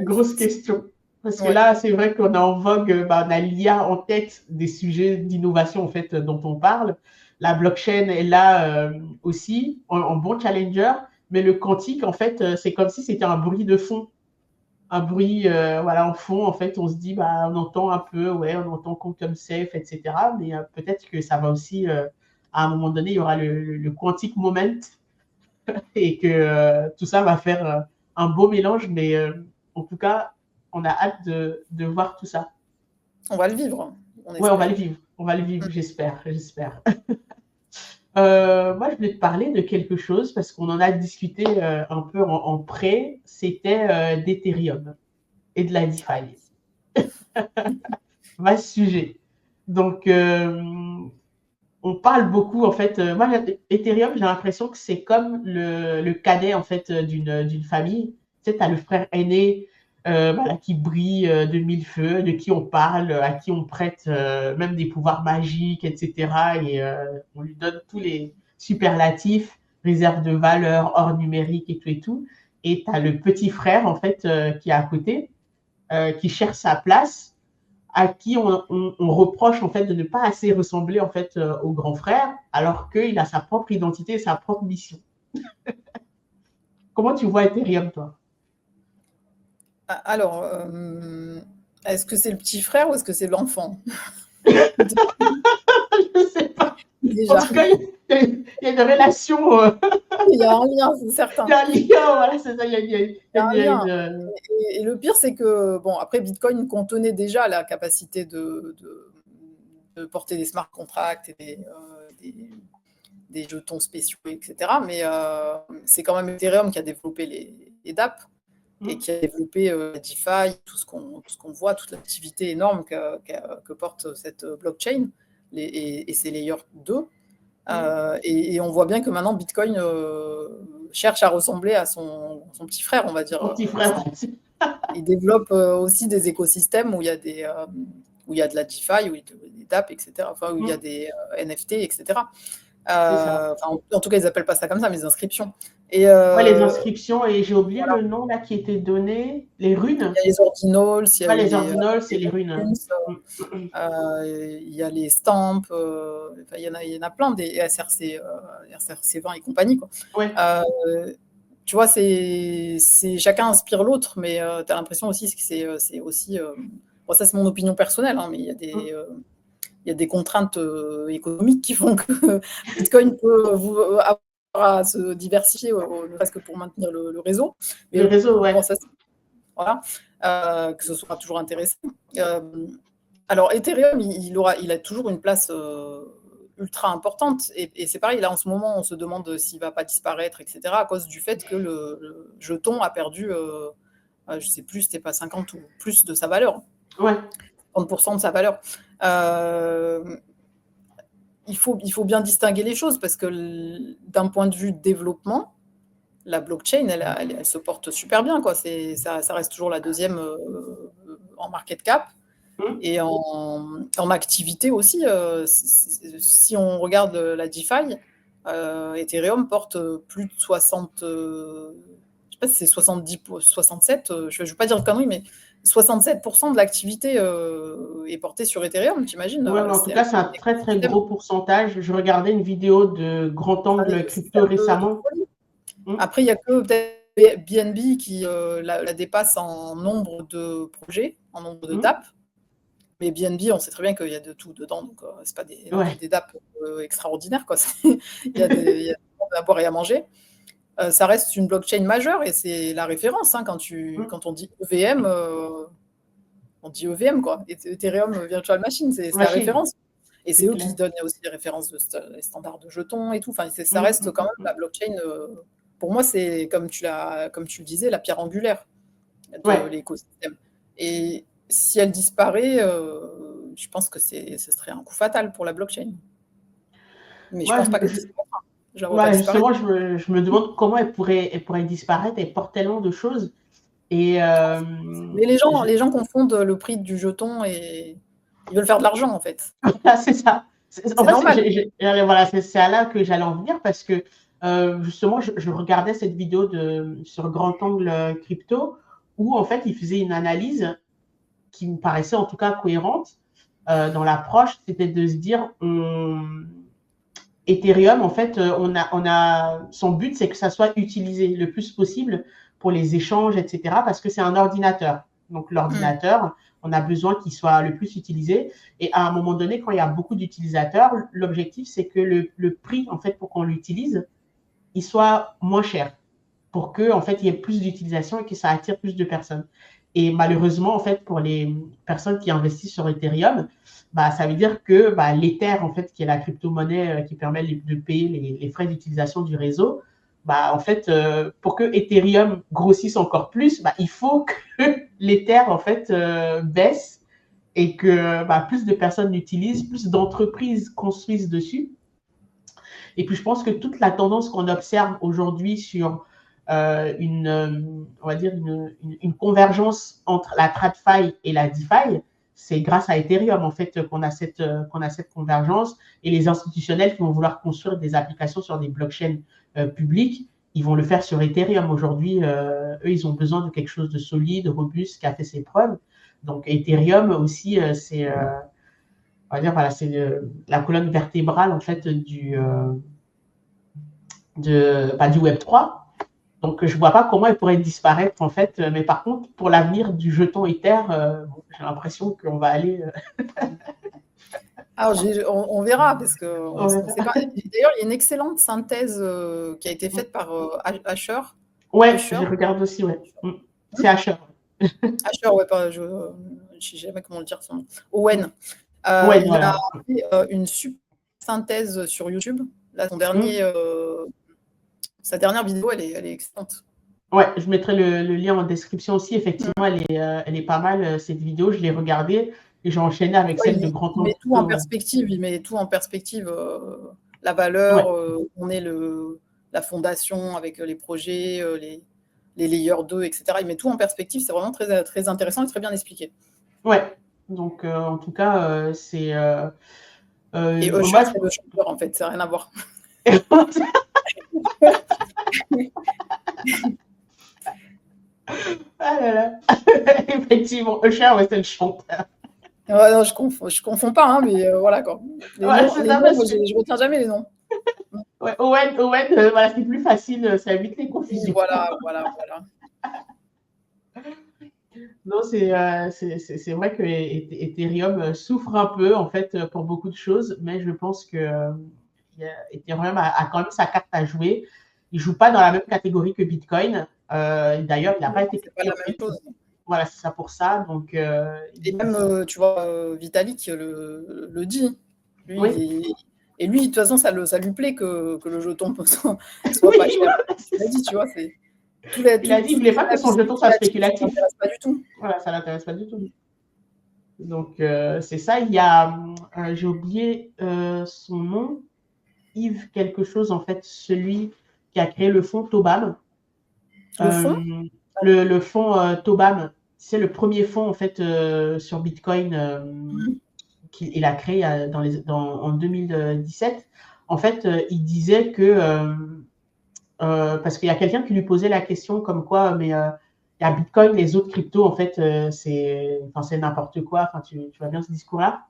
Grosse question. Parce que Ouais. là, c'est vrai qu'on est en vogue, bah, on a l'IA en tête des sujets d'innovation en fait dont on parle. La blockchain est là aussi en bon challenger, mais le quantique, en fait, c'est comme si c'était un bruit de fond. Un bruit voilà, en fond, en fait, on se dit, bah, on entend un peu, ouais, on entend Quantum Safe, etc. Mais peut-être que ça va aussi, à un moment donné, il y aura le quantic moment et que tout ça va faire un beau mélange. Mais en tout cas, on a hâte de voir tout ça. On va le vivre, on Ouais, on va le espère. vivre. On va le vivre, j'espère. Moi, je voulais te parler de quelque chose parce qu'on en a discuté un peu en pré. C'était d'Ethereum et de la DeFi. Vaste sujet. Donc, on parle beaucoup, en fait. Moi, Ethereum, j'ai l'impression que c'est comme le cadet, en fait, d'une famille. Tu sais, tu as le frère aîné voilà, qui brille de mille feux, de qui on parle, à qui on prête même des pouvoirs magiques, etc. Et on lui donne tous les superlatifs, réserve de valeur, or numérique et tout et tout. Et tu as le petit frère, en fait, qui est à côté, qui cherche sa place, à qui on reproche en fait de ne pas assez ressembler en fait au grand frère, alors qu'il a sa propre identité et sa propre mission. Comment tu vois Ethereum, toi? Alors, est-ce que c'est le petit frère ou est-ce que c'est l'enfant? Je ne sais pas. En Déjà, tout cas, il y a une relation, il y a un lien, c'est il y certain. a un lien, voilà, c'est ça, Il y a un il y a lien. une, Et le pire, c'est que, bon, après, Bitcoin contenait déjà la capacité de porter des smart contracts et des jetons spéciaux, etc. Mais c'est quand même Ethereum qui a développé les DApp et qui a développé la DeFi, tout ce qu'on voit, toute l'activité énorme que porte cette blockchain et ses layers 2. Et on voit bien que maintenant Bitcoin cherche à ressembler à son petit frère, on va dire. son petit frère. Il développe aussi des écosystèmes où il y a où il y a de la DeFi, où il y a des DApp, etc. Enfin, où il y a des NFT, etc. C'est ça. En tout cas, ils appellent pas ça comme ça, mais des inscriptions. Et Ouais, les inscriptions, et j'ai oublié voilà. le nom là qui était donné, les runes. Il y a les ordinals, il y a Pas eu les ordinals, c'est les runes. il y a les stamps, il y en a plein des SRC, SRC20 et compagnie, quoi. Ouais. Tu vois, chacun inspire l'autre, mais tu as l'impression aussi que c'est aussi. Bon, ça, c'est mon opinion personnelle, hein, mais il y a des contraintes économiques qui font que Bitcoin peut avoir à se diversifier, ne serait-ce que pour maintenir le réseau. Mais Le réseau, ouais. bon, ça, voilà, que ce soit toujours intéressant. Alors, Ethereum, il a toujours une place ultra importante. Et c'est pareil, là, en ce moment, on se demande s'il ne va pas disparaître, etc., à cause du fait que le jeton a perdu, je ne sais plus, c'était pas 50 ou plus de sa valeur. Ouais. 30% de sa valeur. Il faut bien distinguer les choses, parce que d'un point de vue développement, la blockchain, elle se porte super bien, quoi. Ça reste toujours la deuxième en market cap. Et en activité aussi. Si on regarde la DeFi, Ethereum porte plus de 60, je sais pas si c'est 70, 67, je ne vais pas dire de conneries, mais 67% de l'activité est portée sur Ethereum, t'imagines? Ouais, mais en tout cas, c'est un très, très gros pourcentage. Je regardais une vidéo de Grand Angle Crypto récemment. Après, il n'y a que peut-être BNB qui la dépasse en nombre de projets, en nombre de dApps. Mais BNB, on sait très bien qu'il y a de tout dedans, donc c'est pas des dApps extraordinaires, quoi. Il y a à boire et à manger. Ça reste une blockchain majeure, et c'est la référence, hein, quand on dit EVM, on dit EVM, quoi. Ethereum Virtual Machine, c'est la référence. Et c'est eux qui donnent aussi les références des standards de jetons et tout. Enfin, ça reste quand même la blockchain. Pour moi, c'est, comme tu le disais, la pierre angulaire de l'écosystème. Et si elle disparaît, je pense que ce serait un coup fatal pour la blockchain. Mais je pense pas qu'elle disparaîtra. Justement, je me demande comment elle pourrait disparaître. Elle porte tellement de choses. Et mais les gens confondent le prix du jeton et ils veulent faire de l'argent, en fait. C'est ça. En fait, voilà, c'est à là que j'allais en venir, parce que justement, je regardais cette vidéo sur Grand Angle Crypto, où en fait, il faisait une analyse qui me paraissait en tout cas cohérente dans l'approche. C'était de se dire, Ethereum, en fait, son but, c'est que ça soit utilisé le plus possible pour les échanges, etc., parce que c'est un ordinateur. Donc, l'ordinateur, on a besoin qu'il soit le plus utilisé. Et à un moment donné, quand il y a beaucoup d'utilisateurs, l'objectif, c'est que le prix, en fait, pour qu'on l'utilise, il soit moins cher, pour que, en fait, il y ait plus d'utilisation et que ça attire plus de personnes. Et malheureusement, en fait, pour les personnes qui investissent sur Ethereum, ça veut dire que l'Ether, en fait, qui est la crypto-monnaie qui permet de payer les frais d'utilisation du réseau, en fait, pour que Ethereum grossisse encore plus, il faut que l'Ether, en fait, baisse, et que plus de personnes l'utilisent, plus d'entreprises construisent dessus. Et puis, je pense que toute la tendance qu'on observe aujourd'hui sur on va dire une convergence entre la TradFi et la DeFi, c'est grâce à Ethereum, en fait, qu'on a cette convergence. Et les institutionnels qui vont vouloir construire des applications sur des blockchains publiques, ils vont le faire sur Ethereum. Aujourd'hui, eux, ils ont besoin de quelque chose de solide, robuste, qui a fait ses preuves. Donc, Ethereum aussi, c'est on va dire, voilà, c'est la colonne vertébrale, en fait, du Web3. Donc, je ne vois pas comment elle pourrait disparaître, en fait. Mais par contre, pour l'avenir du jeton Ether, j'ai l'impression qu'on va aller... Alors, on verra, parce que d'ailleurs, il y a une excellente synthèse qui a été faite par Asher. Ouais, je regarde aussi, ouais. C'est Asher. Asher, ouais, je ne sais jamais comment le dire son nom. Owen. Ouais, il a fait une super synthèse sur YouTube. Là, sa dernière vidéo, elle est excellente. Ouais, je mettrai le lien en description aussi. Effectivement, elle est pas mal, cette vidéo. Je l'ai regardée et j'ai enchaîné avec celle de Grand Angle. Il met tout en perspective. La valeur, on est la fondation avec les projets, les layers 2, etc. Il met tout en perspective. C'est vraiment très, très intéressant et très bien expliqué. Ouais, donc en tout cas, c'est... et Usher, c'est le chanteur, en fait. Ça n'a rien à voir. Ah là là. Effectivement, Usher, ouais, c'est le chanteur. Ouais, non, je confonds pas, hein, mais voilà, quoi. Je retiens jamais les noms. Ouais, Owen, voilà, c'est plus facile, ça évite les confusions. Voilà. Non, c'est vrai que Ethereum souffre un peu, en fait, pour beaucoup de choses, mais je pense que Ethereum a quand même sa carte à jouer. Il ne joue pas dans la même catégorie que Bitcoin. D'ailleurs, il n'a pas été C'est pas la même chose. Voilà, c'est ça pour ça. Donc, et même, tu vois, Vitalik le dit. Lui, oui. Et lui, de toute façon, ça lui plaît que le jeton soit pas cher. Il a dit, tu vois, c'est... Il a dit qu'il ne voulait pas que son jeton soit spéculatif. Ça l'intéresse pas du tout. Voilà, ça l'intéresse pas du tout. Donc, c'est ça. Il y a, j'ai oublié son nom, Yves quelque chose, en fait, celui qui a créé le fonds Tobam. Le fonds Tobam, c'est le premier fonds, en fait, sur Bitcoin qu'il a créé en 2017. En fait, il disait que parce qu'il y a quelqu'un qui lui posait la question comme quoi, mais il y a Bitcoin, les autres cryptos, en fait, c'est n'importe quoi. Enfin, tu vois bien ce discours-là.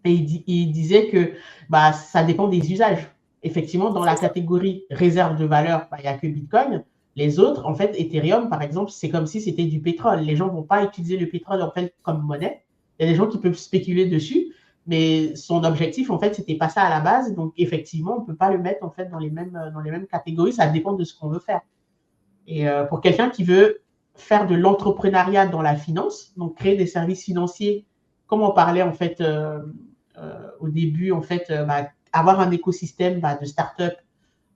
Et il disait que bah, ça dépend des usages. Effectivement, dans la catégorie réserve de valeur, bah, il n'y a que Bitcoin. Les autres, en fait, Ethereum, par exemple, c'est comme si c'était du pétrole. Les gens ne vont pas utiliser le pétrole en fait comme monnaie. Il y a des gens qui peuvent spéculer dessus, mais son objectif, en fait, c'était pas ça à la base. Donc, effectivement, on ne peut pas le mettre en fait dans les mêmes catégories. Ça dépend de ce qu'on veut faire. Et pour quelqu'un qui veut faire de l'entrepreneuriat dans la finance, donc créer des services financiers, comme on parlait en fait au début, en fait, avoir un écosystème de start-up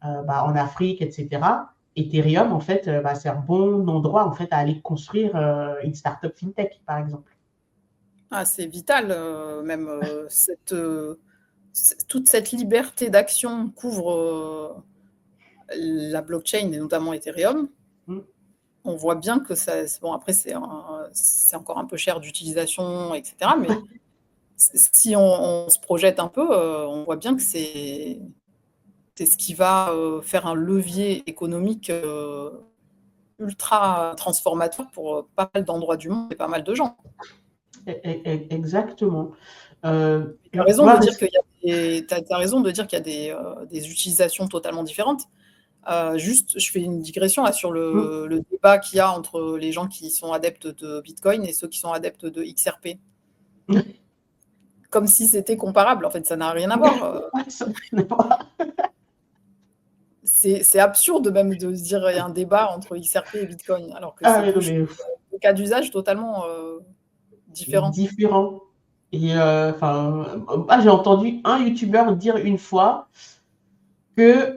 en Afrique, etc. Ethereum, en fait, c'est un bon endroit en fait à aller construire une start-up fintech, par exemple. Ah, c'est vital, même toute cette liberté d'action couvre la blockchain et notamment Ethereum. On voit bien que ça... Bon, après, c'est encore un peu cher d'utilisation, etc. Mais si on se projette un peu, on voit bien que c'est ce qui va faire un levier économique ultra transformateur pour pas mal d'endroits du monde et pas mal de gens. Exactement. Tu as raison de dire qu'il y a des utilisations totalement différentes. Juste, je fais une digression là, sur le débat qu'il y a entre les gens qui sont adeptes de Bitcoin et ceux qui sont adeptes de XRP. Comme si c'était comparable. En fait, ça n'a rien à voir. C'est absurde même de se dire qu'il y a un débat entre XRP et Bitcoin, alors que c'est des cas d'usage totalement différents. Et j'ai entendu un YouTuber dire une fois que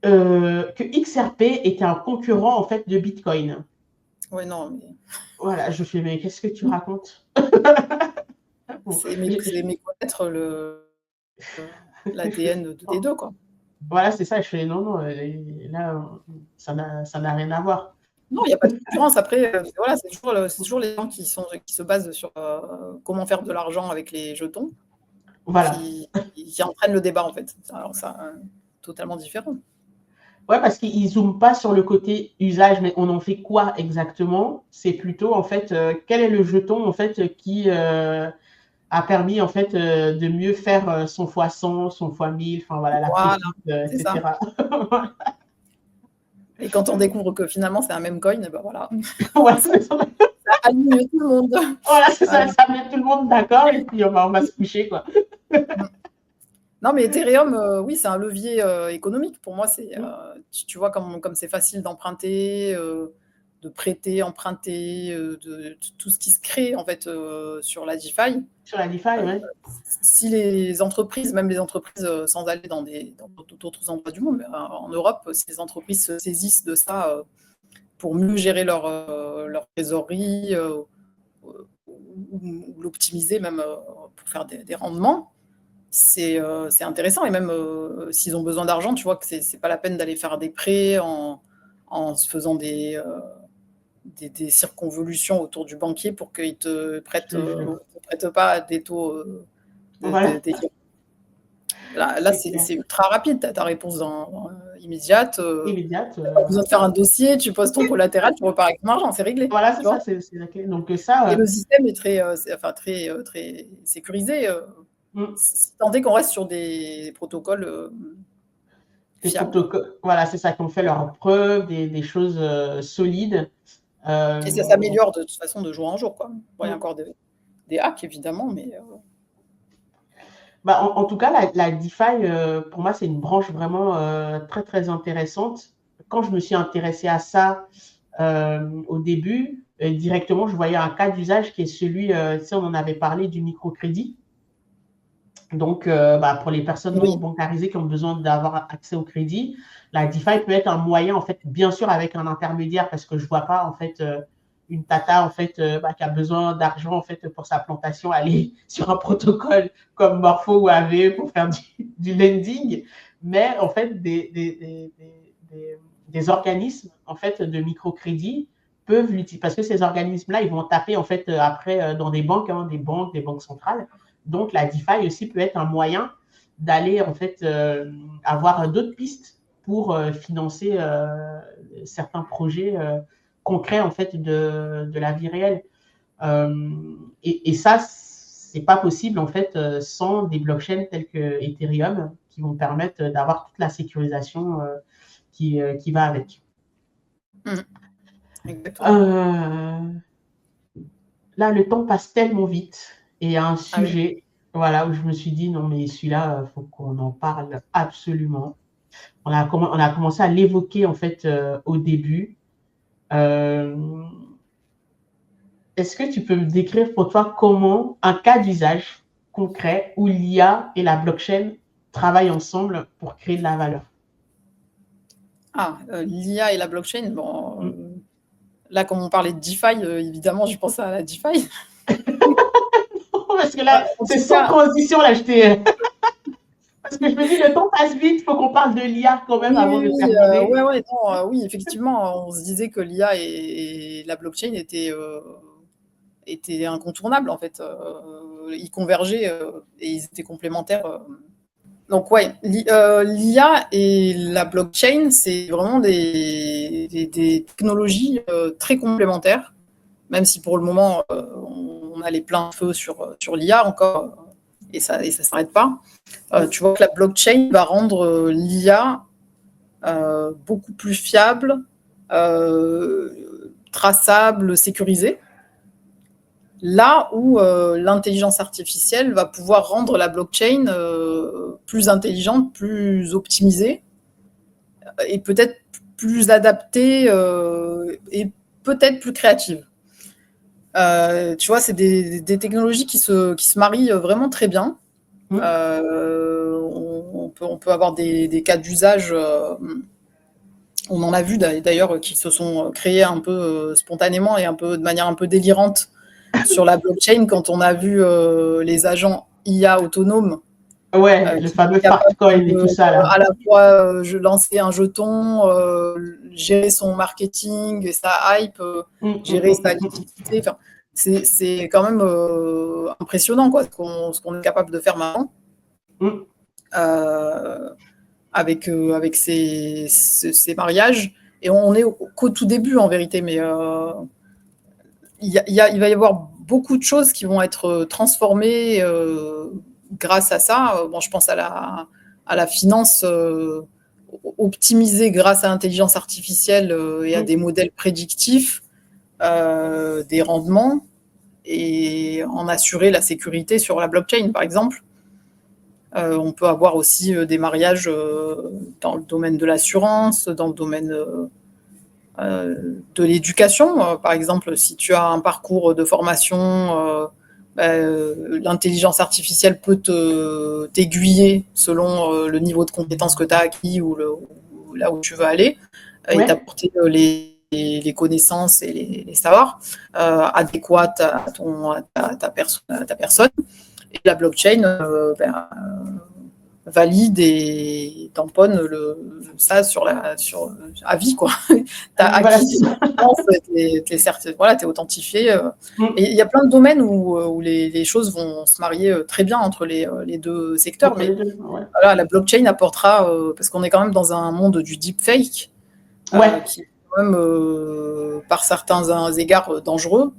XRP était un concurrent en fait de Bitcoin. Oui, non, mais... Voilà, je fais, mais qu'est-ce que tu racontes? C'est méconnaître l'ADN des deux, quoi. Voilà, c'est ça. Je fais, non, là, ça n'a rien à voir. Non, il n'y a pas de concurrence. Après, voilà, c'est toujours les gens qui se basent sur comment faire de l'argent avec les jetons, voilà, qui entraînent le débat, en fait. Alors, ça, totalement différent. Ouais, parce qu'ils ne zooment pas sur le côté usage, mais on en fait quoi exactement? C'est plutôt, en fait, quel est le jeton, en fait, qui a permis, en fait, de mieux faire son x100, son x1000, enfin, voilà, la petite, etc. Et quand on découvre que finalement, c'est un même coin, ben voilà. Ouais, ça aligne tout le monde. Voilà, c'est ça, ça met tout le monde d'accord et puis on va se coucher, quoi. Non, mais Ethereum, oui, c'est un levier économique. Pour moi, c'est, tu vois, comme c'est facile d'emprunter, de prêter, emprunter, de tout ce qui se crée, en fait, sur la DeFi. Sur la DeFi, oui. Si les entreprises, même les entreprises, sans aller dans d'autres endroits du monde, mais en Europe, si les entreprises se saisissent de ça pour mieux gérer leur trésorerie, ou l'optimiser même pour faire des rendements, c'est intéressant. Et même s'ils ont besoin d'argent, tu vois que c'est pas la peine d'aller faire des prêts en se faisant des circonvolutions autour du banquier pour qu'il te prête pas des taux voilà. Là c'est ultra rapide, tu as ta réponse immédiate. Immédiate. Pas besoin de faire un dossier, tu poses ton collatéral, tu repars avec ton argent, c'est réglé. Voilà, c'est ça, c'est la clé. Donc, ça, et le système est très sécurisé. Tant qu'on reste sur des protocoles fiables. Voilà, c'est ça, qui ont fait leurs preuves, des choses solides. Et ça s'améliore de toute façon de jour en jour, quoi. Bon, il y a encore des hacks, évidemment, mais... Bah, en tout cas, la DeFi, pour moi, c'est une branche vraiment très, très intéressante. Quand je me suis intéressée à ça au début, directement, je voyais un cas d'usage qui est celui, tu sais, on en avait parlé du microcrédit. Donc, bah, pour les personnes non Oui. bancarisées qui ont besoin d'avoir accès au crédit, la DeFi peut être un moyen, en fait, bien sûr, avec un intermédiaire, parce que je ne vois pas, en fait, une tata, en fait, bah, qui a besoin d'argent, en fait, pour sa plantation, aller sur un protocole comme Morpho ou AVE pour faire du lending. Mais, en fait, des organismes, en fait, de microcrédit peuvent l'utiliser, parce que ces organismes-là, ils vont taper, en fait, après, dans des banques, hein, des banques centrales. Donc, la DeFi aussi peut être un moyen d'aller en fait avoir d'autres pistes pour financer certains projets concrets en fait de la vie réelle. Et ça, c'est pas possible en fait sans des blockchains telles que Ethereum qui vont permettre d'avoir toute la sécurisation qui va avec. Exactement. Là, le temps passe tellement vite et un Ah oui. sujet, voilà, où je me suis dit, non, mais celui-là, il faut qu'on en parle absolument. On a commencé à l'évoquer, en fait, au début. Est-ce que tu peux me décrire pour toi comment un cas d'usage concret où l'IA et la blockchain travaillent ensemble pour créer de la valeur? L'IA et la blockchain, bon, là, comme on parlait de DeFi, évidemment, je pense à la DeFi. Parce que là, En c'est tout sans cas, transition, là, parce que je me dis, le temps passe vite, il faut qu'on parle de l'IA quand même oui, avant oui, de oui, terminer. ouais, non, oui, effectivement, on se disait que l'IA et la blockchain étaient incontournables, en fait. Ils convergeaient et ils étaient complémentaires. Donc, ouais, l'IA et la blockchain, c'est vraiment des technologies très complémentaires, même si pour le moment, on a les pleins feux sur l'IA encore, et ça ne s'arrête pas. Tu vois que la blockchain va rendre l'IA beaucoup plus fiable, traçable, sécurisée. Là où l'intelligence artificielle va pouvoir rendre la blockchain plus intelligente, plus optimisée et peut-être plus adaptée et peut-être plus créative. Tu vois, c'est des technologies qui se marient vraiment très bien. On peut avoir des cas d'usage. On en a vu d'ailleurs qui se sont créés un peu spontanément et un peu de manière un peu délirante sur la blockchain quand on a vu les agents IA autonomes Ouais, le qui fameux étaient capables Fartcoin et tout de, ça, là. à la fois lancer un jeton, gérer son marketing, sa hype, gérer sa liquidité. Enfin, c'est quand même impressionnant quoi, ce qu'on est capable de faire maintenant. Avec ces mariages. Et on est qu'au tout début, en vérité, mais il va y avoir beaucoup de choses qui vont être transformées grâce à ça. Bon, je pense à la finance optimisée grâce à l'intelligence artificielle et à des modèles prédictifs des rendements et en assurer la sécurité sur la blockchain, par exemple. On peut avoir aussi des mariages dans le domaine de l'assurance, dans le domaine de l'éducation. Par exemple, si tu as un parcours de formation, l'intelligence artificielle peut t'aiguiller selon le niveau de compétence que tu as acquis ou là où tu veux aller et Ouais. t'apporter les connaissances et les savoirs adéquates à ta personne. Et la blockchain valide et tamponne ça à vie, quoi. Tu as Voilà, acquis c'est ces ça. compétences, voilà, tu es authentifié. Et il y a plein de domaines où les choses vont se marier très bien entre les deux secteurs, Entre mais les deux, ouais. voilà, la blockchain apportera, parce qu'on est quand même dans un monde du deepfake, Ouais, qui est quand même, par certains égards, dangereux.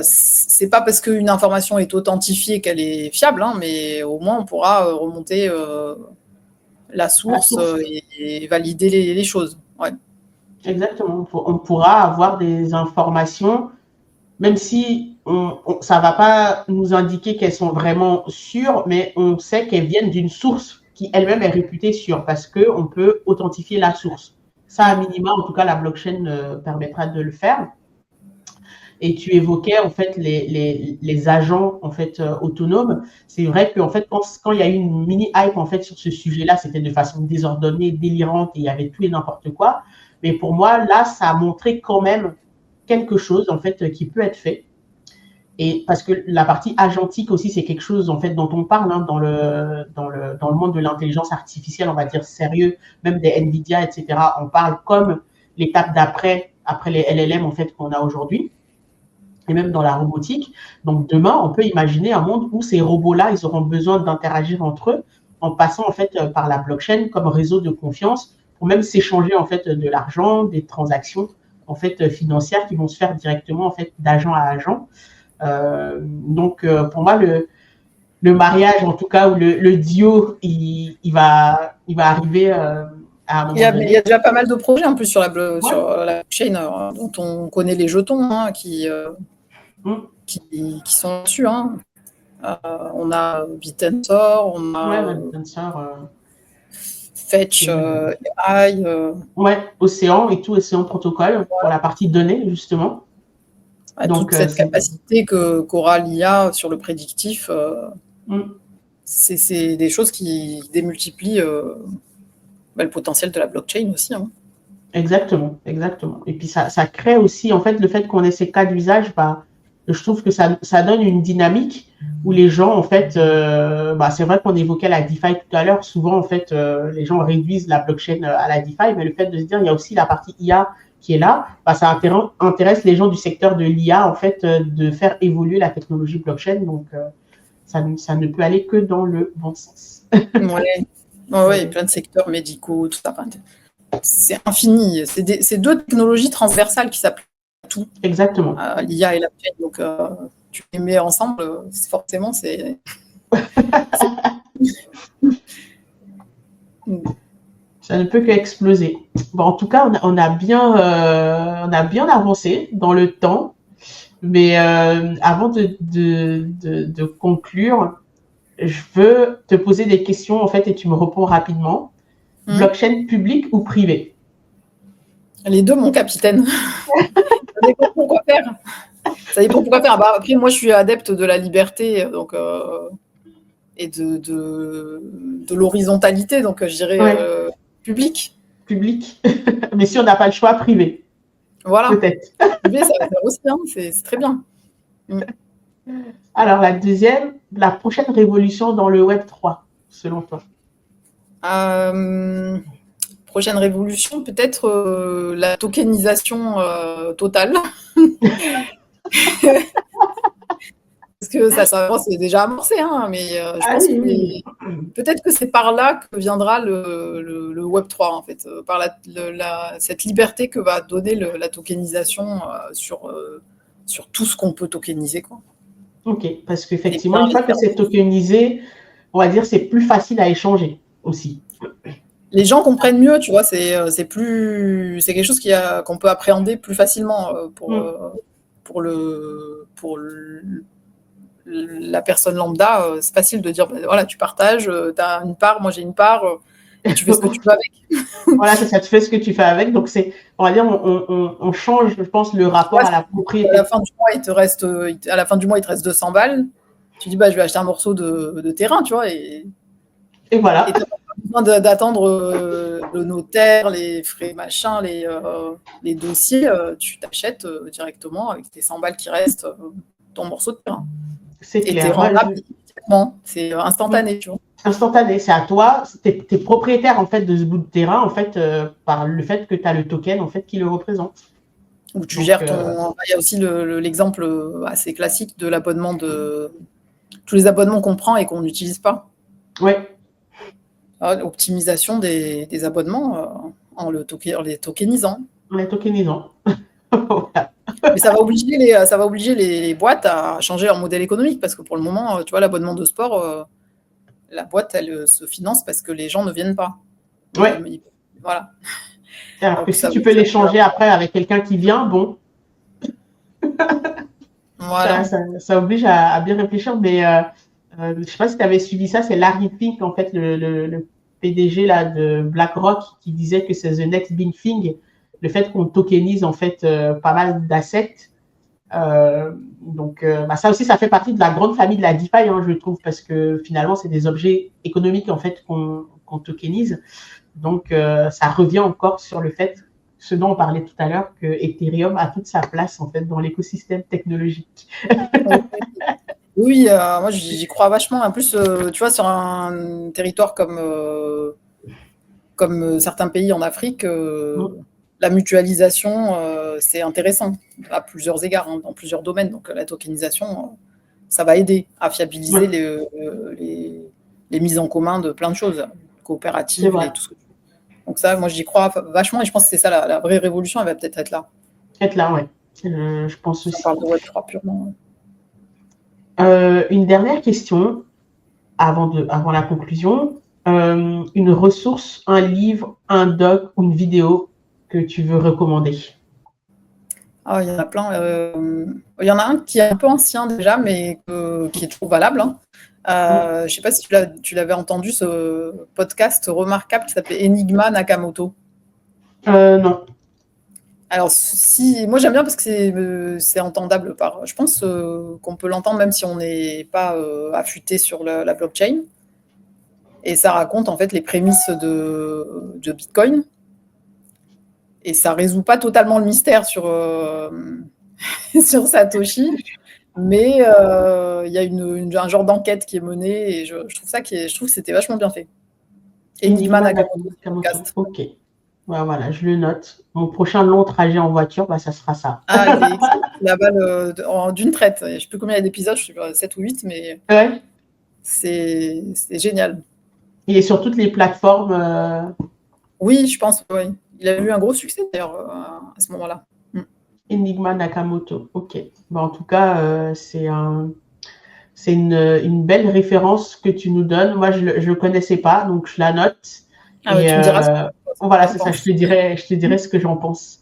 C'est pas parce qu'une information est authentifiée qu'elle est fiable, hein, mais au moins on pourra remonter la à la source source. et valider les choses. Ouais. Exactement. On pourra avoir des informations même si ça va pas nous indiquer qu'elles sont vraiment sûres, mais on sait qu'elles viennent d'une source qui elle-même est réputée sûre parce qu'on peut authentifier la source. Ça, à minima, en tout cas, la blockchain permettra de le faire. Et tu évoquais en fait les agents en fait autonomes. C'est vrai qu'en fait quand il y a eu une mini hype en fait sur ce sujet-là, c'était de façon désordonnée, délirante et il y avait tout et n'importe quoi. Mais pour moi là, ça a montré quand même quelque chose en fait qui peut être fait. Et parce que la partie agentique aussi, c'est quelque chose en fait dont on parle hein, dans le monde de l'intelligence artificielle, on va dire sérieux, même des Nvidia, etc. On parle comme l'étape d'après, après les LLM en fait qu'on a aujourd'hui et même dans la robotique. Donc demain, on peut imaginer un monde où ces robots-là, ils auront besoin d'interagir entre eux en passant en fait par la blockchain comme réseau de confiance pour même s'échanger en fait de l'argent, des transactions en fait financières qui vont se faire directement en fait d'agent à agent. Donc pour moi le mariage en tout cas ou le duo il va arriver à un moment donné. Il y a déjà pas mal de projets en plus sur la blockchain dont on connaît les jetons hein, qui sont dessus. Hein. On a Bitensor, on a Fetch, AI. Ouais, Océan et tout, Océan Protocol pour la partie données justement. Donc, toute cette capacité qu'aura l'IA sur le prédictif, c'est des choses qui démultiplient le potentiel de la blockchain aussi. Hein. Exactement, exactement. Et puis ça crée aussi, en fait, le fait qu'on ait ces cas d'usage, bah, je trouve que ça donne une dynamique où les gens, en fait, c'est vrai qu'on évoquait la DeFi tout à l'heure. Souvent, en fait, les gens réduisent la blockchain à la DeFi, mais le fait de se dire, il y a aussi la partie IA qui est là, bah, ça intéresse les gens du secteur de l'IA, en fait, de faire évoluer la technologie blockchain. Donc, ça ne peut aller que dans le bon sens. Ouais, plein de secteurs médicaux, tout ça. C'est infini. C'est deux technologies transversales qui s'appliquent à tout. Exactement. L'IA et la blockchain. Donc, tu les mets ensemble, forcément, c'est... Ça ne peut qu'exploser. Bon, en tout cas, on a bien avancé dans le temps. Mais avant de conclure, je veux te poser des questions en fait et tu me réponds rapidement. Blockchain publique ou privée? Les deux, mon capitaine. Ça dépend pourquoi faire. Ça dépend pourquoi faire. Bah, après, moi, je suis adepte de la liberté donc, et de l'horizontalité, donc je dirais public. Public. Mais si on n'a pas le choix, privé. Voilà. Peut-être. Privé, ça va faire aussi, hein. C'est très bien. Alors, la deuxième, la prochaine révolution dans le Web 3, selon toi? Prochaine révolution, peut-être la tokenisation totale. Parce que ça c'est déjà amorcé, hein, mais je pense que peut-être que c'est par là que viendra le Web 3, en fait, par cette liberté que va donner la tokenisation sur tout ce qu'on peut tokeniser, quoi. Ok, parce qu'effectivement, une fois que c'est tokenisé, on va dire c'est plus facile à échanger aussi. Les gens comprennent mieux, tu vois, c'est quelque chose qu'on peut appréhender plus facilement pour la personne lambda. C'est facile de dire, voilà, tu partages, tu as une part, moi j'ai une part, et tu fais ce que tu veux avec. Voilà, c'est ça, tu fais ce que tu fais avec. Donc, on va dire, on change, je pense, le rapport à la propriété. À la fin du mois, il te reste 200 balles. Tu dis, je vais acheter un morceau de terrain, tu vois, et voilà. Et tu n'as pas besoin d'attendre le notaire, les frais machin, les dossiers. Tu t'achètes directement avec tes 100 balles qui restent ton morceau de terrain. C'est clair. Et t'es rentable immédiatement. C'est instantané, tu vois. Instantané, c'est à toi. Tu es propriétaire en fait de ce bout de terrain en fait par le fait que tu as le token en fait qui le représente. Ou tu gères ton. Il y a aussi l'exemple assez classique de l'abonnement tous les abonnements qu'on prend et qu'on n'utilise pas. Ouais. Optimisation des abonnements en les tokenisant. En les tokenisant. Voilà. Mais ça va obliger les boîtes à changer leur modèle économique parce que pour le moment, tu vois, l'abonnement de sport, la boîte, elle se finance parce que les gens ne viennent pas. Ouais. Voilà. Alors que si tu peux l'échanger après avec quelqu'un qui vient, bon. Voilà. Ça oblige à bien réfléchir, mais je sais pas si tu avais suivi ça, c'est Larry Fink, en fait, le PDG là, de BlackRock, qui disait que c'est the next big thing, le fait qu'on tokenise en fait pas mal d'assets. Ça aussi, ça fait partie de la grande famille de la DeFi, hein, je trouve, parce que finalement, c'est des objets économiques en fait qu'on tokenise. Donc, ça revient encore sur le fait, ce dont on parlait tout à l'heure, que Ethereum a toute sa place en fait dans l'écosystème technologique. Oui, moi j'y crois vachement. En plus, tu vois, sur un territoire comme certains pays en Afrique, la mutualisation, c'est intéressant à plusieurs égards, hein, dans plusieurs domaines. Donc la tokenisation, ça va aider à fiabiliser les mises en commun de plein de choses, coopératives, tout ce que tu veux. Donc ça, moi j'y crois vachement et je pense que c'est ça la vraie révolution, elle va peut-être être là. Être là, ouais. Je pense aussi. On parle de Web3 purement. Une dernière question avant la conclusion. Une ressource, un livre, un doc ou une vidéo que tu veux recommander? Ah, il y en a plein. Il y en a un qui est un peu ancien déjà, mais qui est toujours valable. Hein. Je ne sais pas si tu l'avais entendu, ce podcast remarquable qui s'appelait Enigma Nakamoto. Non. Alors, moi j'aime bien parce que c'est entendable par. Je pense qu'on peut l'entendre même si on n'est pas affûté sur la blockchain. Et ça raconte en fait les prémices de Bitcoin. Et ça résout pas totalement le mystère sur Satoshi, mais il y a un genre d'enquête qui est menée et je trouve que c'était vachement bien fait. Enigma Nakamoto. Ok. Ouais, voilà, je le note. Mon prochain long trajet en voiture, ça sera ça. Ah, il est excellent. La balle d'une traite. Je ne sais plus combien il y a d'épisodes, je sais pas, 7 ou 8, mais ouais. C'est génial. Il est sur toutes les plateformes. Oui, je pense. Oui. Il a eu un gros succès d'ailleurs à ce moment-là. Enigma Nakamoto. Ok. En tout cas, c'est une belle référence que tu nous donnes. Moi, je ne connaissais pas, donc je la note. Ah, et tu me diras voilà, c'est ça. Je te dirai ce que j'en pense.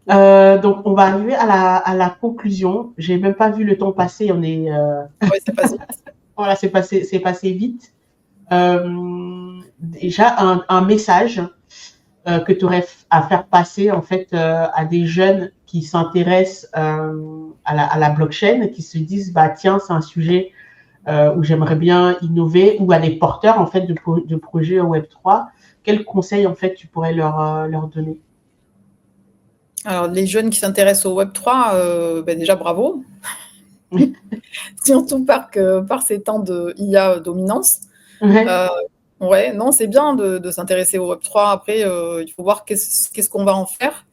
Donc, on va arriver à la conclusion. J'ai même pas vu le temps passer. On est. Oui, c'est passé vite. Voilà, c'est passé vite. Déjà, un message que tu aurais à faire passer en fait à des jeunes qui s'intéressent à la blockchain, qui se disent tiens, c'est un sujet où j'aimerais bien innover, ou à des porteurs en fait de projets Web3. Quels conseils en fait tu pourrais leur donner? Alors les jeunes qui s'intéressent au Web3, déjà bravo. Oui. Surtout par ces temps de IA dominance. Ouais, non, c'est bien de s'intéresser au Web3. Après, il faut voir qu'est-ce qu'on va en faire.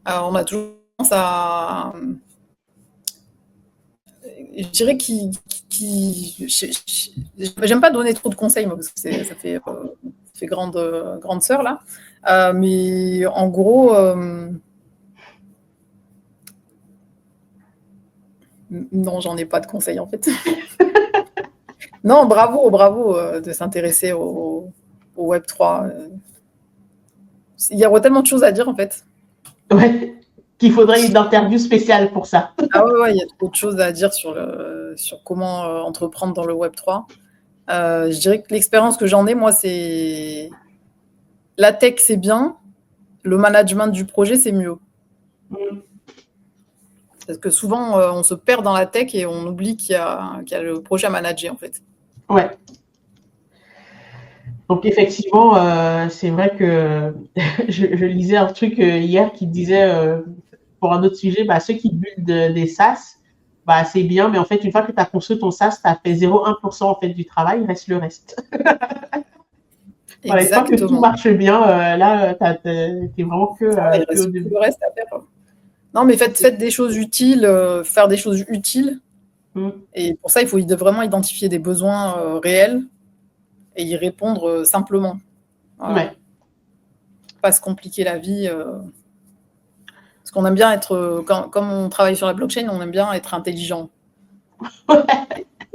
On a toujours tendance à. Je dirais j'aime pas donner trop de conseils, moi, parce que ça fait grande sœur, là. Mais en gros. Non, j'en ai pas de conseils, en fait. Non, bravo de s'intéresser au Web3. Il y aurait tellement de choses à dire, en fait. Ouais, qu'il faudrait une interview spéciale pour ça. Ah ouais, il y a trop de choses à dire sur comment entreprendre dans le Web3. Je dirais que l'expérience que j'en ai, moi, c'est la tech, c'est bien. Le management du projet, c'est mieux. Parce que souvent, on se perd dans la tech et on oublie qu'il y a le projet à manager, en fait. Ouais. Donc, effectivement, c'est vrai que je lisais un truc hier qui disait, pour un autre sujet, ceux qui buildent des SaaS, c'est bien, mais en fait, une fois que tu as construit ton SaaS, tu as fait 0,1% en fait, du travail, il reste le reste. Voilà, une fois que tout marche bien, là, tu es vraiment que il reste tout le reste à faire. Non, mais faites des choses utiles, faire des choses utiles. Et pour ça, il faut vraiment identifier des besoins réels et y répondre simplement. Voilà. Ouais. Pas se compliquer la vie. Parce qu'on aime bien être, comme on travaille sur la blockchain, on aime bien être intelligent. Ouais.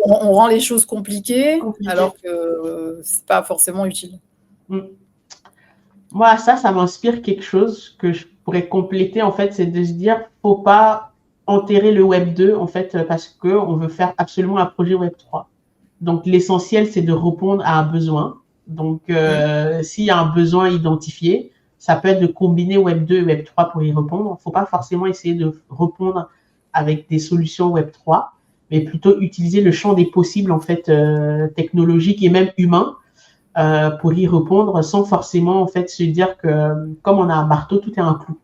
On rend les choses compliquées alors que c'est pas forcément utile. Moi, ça m'inspire quelque chose que je pourrais compléter, en fait, c'est de se dire, faut pas enterrer le Web 2, en fait, parce qu'on veut faire absolument un projet Web 3. Donc, l'essentiel, c'est de répondre à un besoin. Donc, s'il y a un besoin identifié, ça peut être de combiner Web 2 et Web 3 pour y répondre. Il ne faut pas forcément essayer de répondre avec des solutions Web 3, mais plutôt utiliser le champ des possibles, en fait, technologiques et même humains, pour y répondre sans forcément, en fait, se dire que comme on a un marteau, tout est un clou.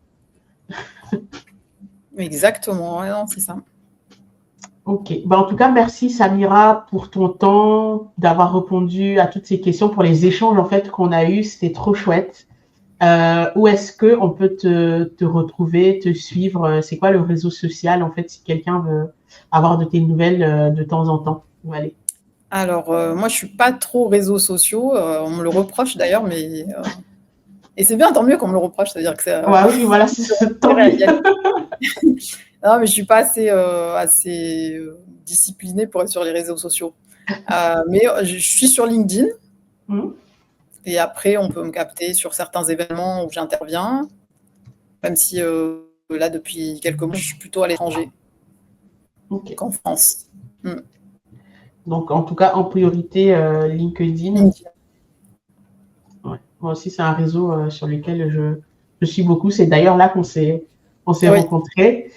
Exactement, ouais, non, c'est ça. Ok. Ben, en tout cas, merci Samira pour ton temps, d'avoir répondu à toutes ces questions, pour les échanges en fait qu'on a eus. C'était trop chouette. Où est-ce que on peut te retrouver, te suivre? C'est quoi le réseau social en fait si quelqu'un veut avoir de tes nouvelles de temps en temps? Allez. Alors, moi, je suis pas trop réseaux sociaux. On me le reproche d'ailleurs, mais et c'est bien, tant mieux qu'on me le reproche. C'est-à-dire que c'est. Ouais, oui, voilà, c'est tant mieux. Non, mais je suis pas assez disciplinée pour être sur les réseaux sociaux. Mais je suis sur LinkedIn. Et après, on peut me capter sur certains événements où j'interviens, même si là, depuis quelques mois, je suis plutôt à l'étranger qu'en France. Donc, en tout cas, en priorité, LinkedIn. Ouais. Moi aussi, c'est un réseau sur lequel je suis beaucoup. C'est d'ailleurs là qu'on s'est rencontrés.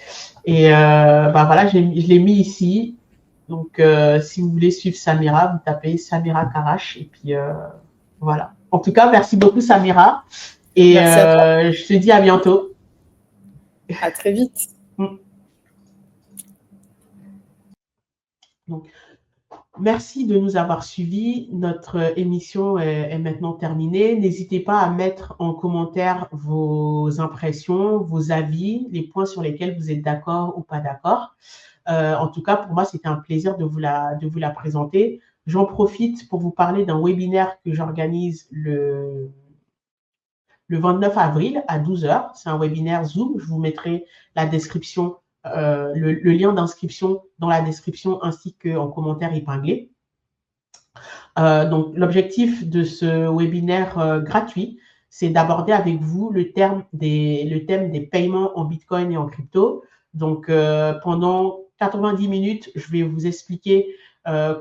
Et bah voilà, je l'ai mis ici. Donc, si vous voulez suivre Samira, vous tapez Samira Karache. Et puis, voilà. En tout cas, merci beaucoup, Samira. Et je te dis à bientôt. À très vite. Donc, merci de nous avoir suivis. Notre émission est maintenant terminée. N'hésitez pas à mettre en commentaire vos impressions, vos avis, les points sur lesquels vous êtes d'accord ou pas d'accord. En tout cas, pour moi, c'était un plaisir de vous la présenter. J'en profite pour vous parler d'un webinaire que j'organise le 29 avril à 12 h. C'est un webinaire Zoom. Je vous mettrai la description, le lien d'inscription dans la description ainsi qu'en commentaire épinglé. Donc, l'objectif de ce webinaire gratuit, c'est d'aborder avec vous le thème des paiements en Bitcoin et en crypto. Donc, pendant 90 minutes, je vais vous expliquer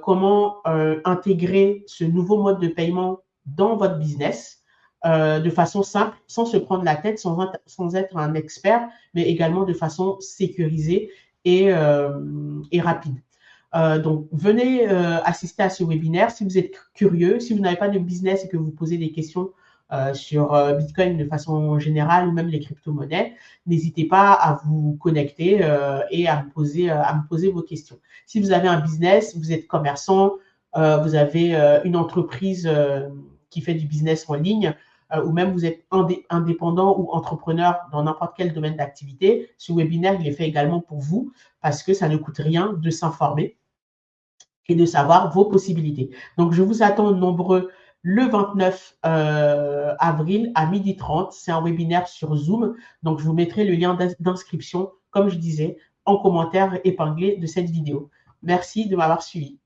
comment intégrer ce nouveau mode de paiement dans votre business de façon simple, sans se prendre la tête, sans être un expert, mais également de façon sécurisée et rapide. Donc, venez assister à ce webinaire si vous êtes curieux, si vous n'avez pas de business et que vous posez des questions sur Bitcoin de façon générale ou même les crypto-monnaies, n'hésitez pas à vous connecter et à me poser vos questions. Si vous avez un business, vous êtes commerçant, vous avez une entreprise qui fait du business en ligne, ou même vous êtes indépendant ou entrepreneur dans n'importe quel domaine d'activité, ce webinaire, il est fait également pour vous parce que ça ne coûte rien de s'informer et de savoir vos possibilités. Donc, je vous attends nombreux le 29 avril à 12h30. C'est un webinaire sur Zoom. Donc, je vous mettrai le lien d'inscription, comme je disais, en commentaire épinglé de cette vidéo. Merci de m'avoir suivi.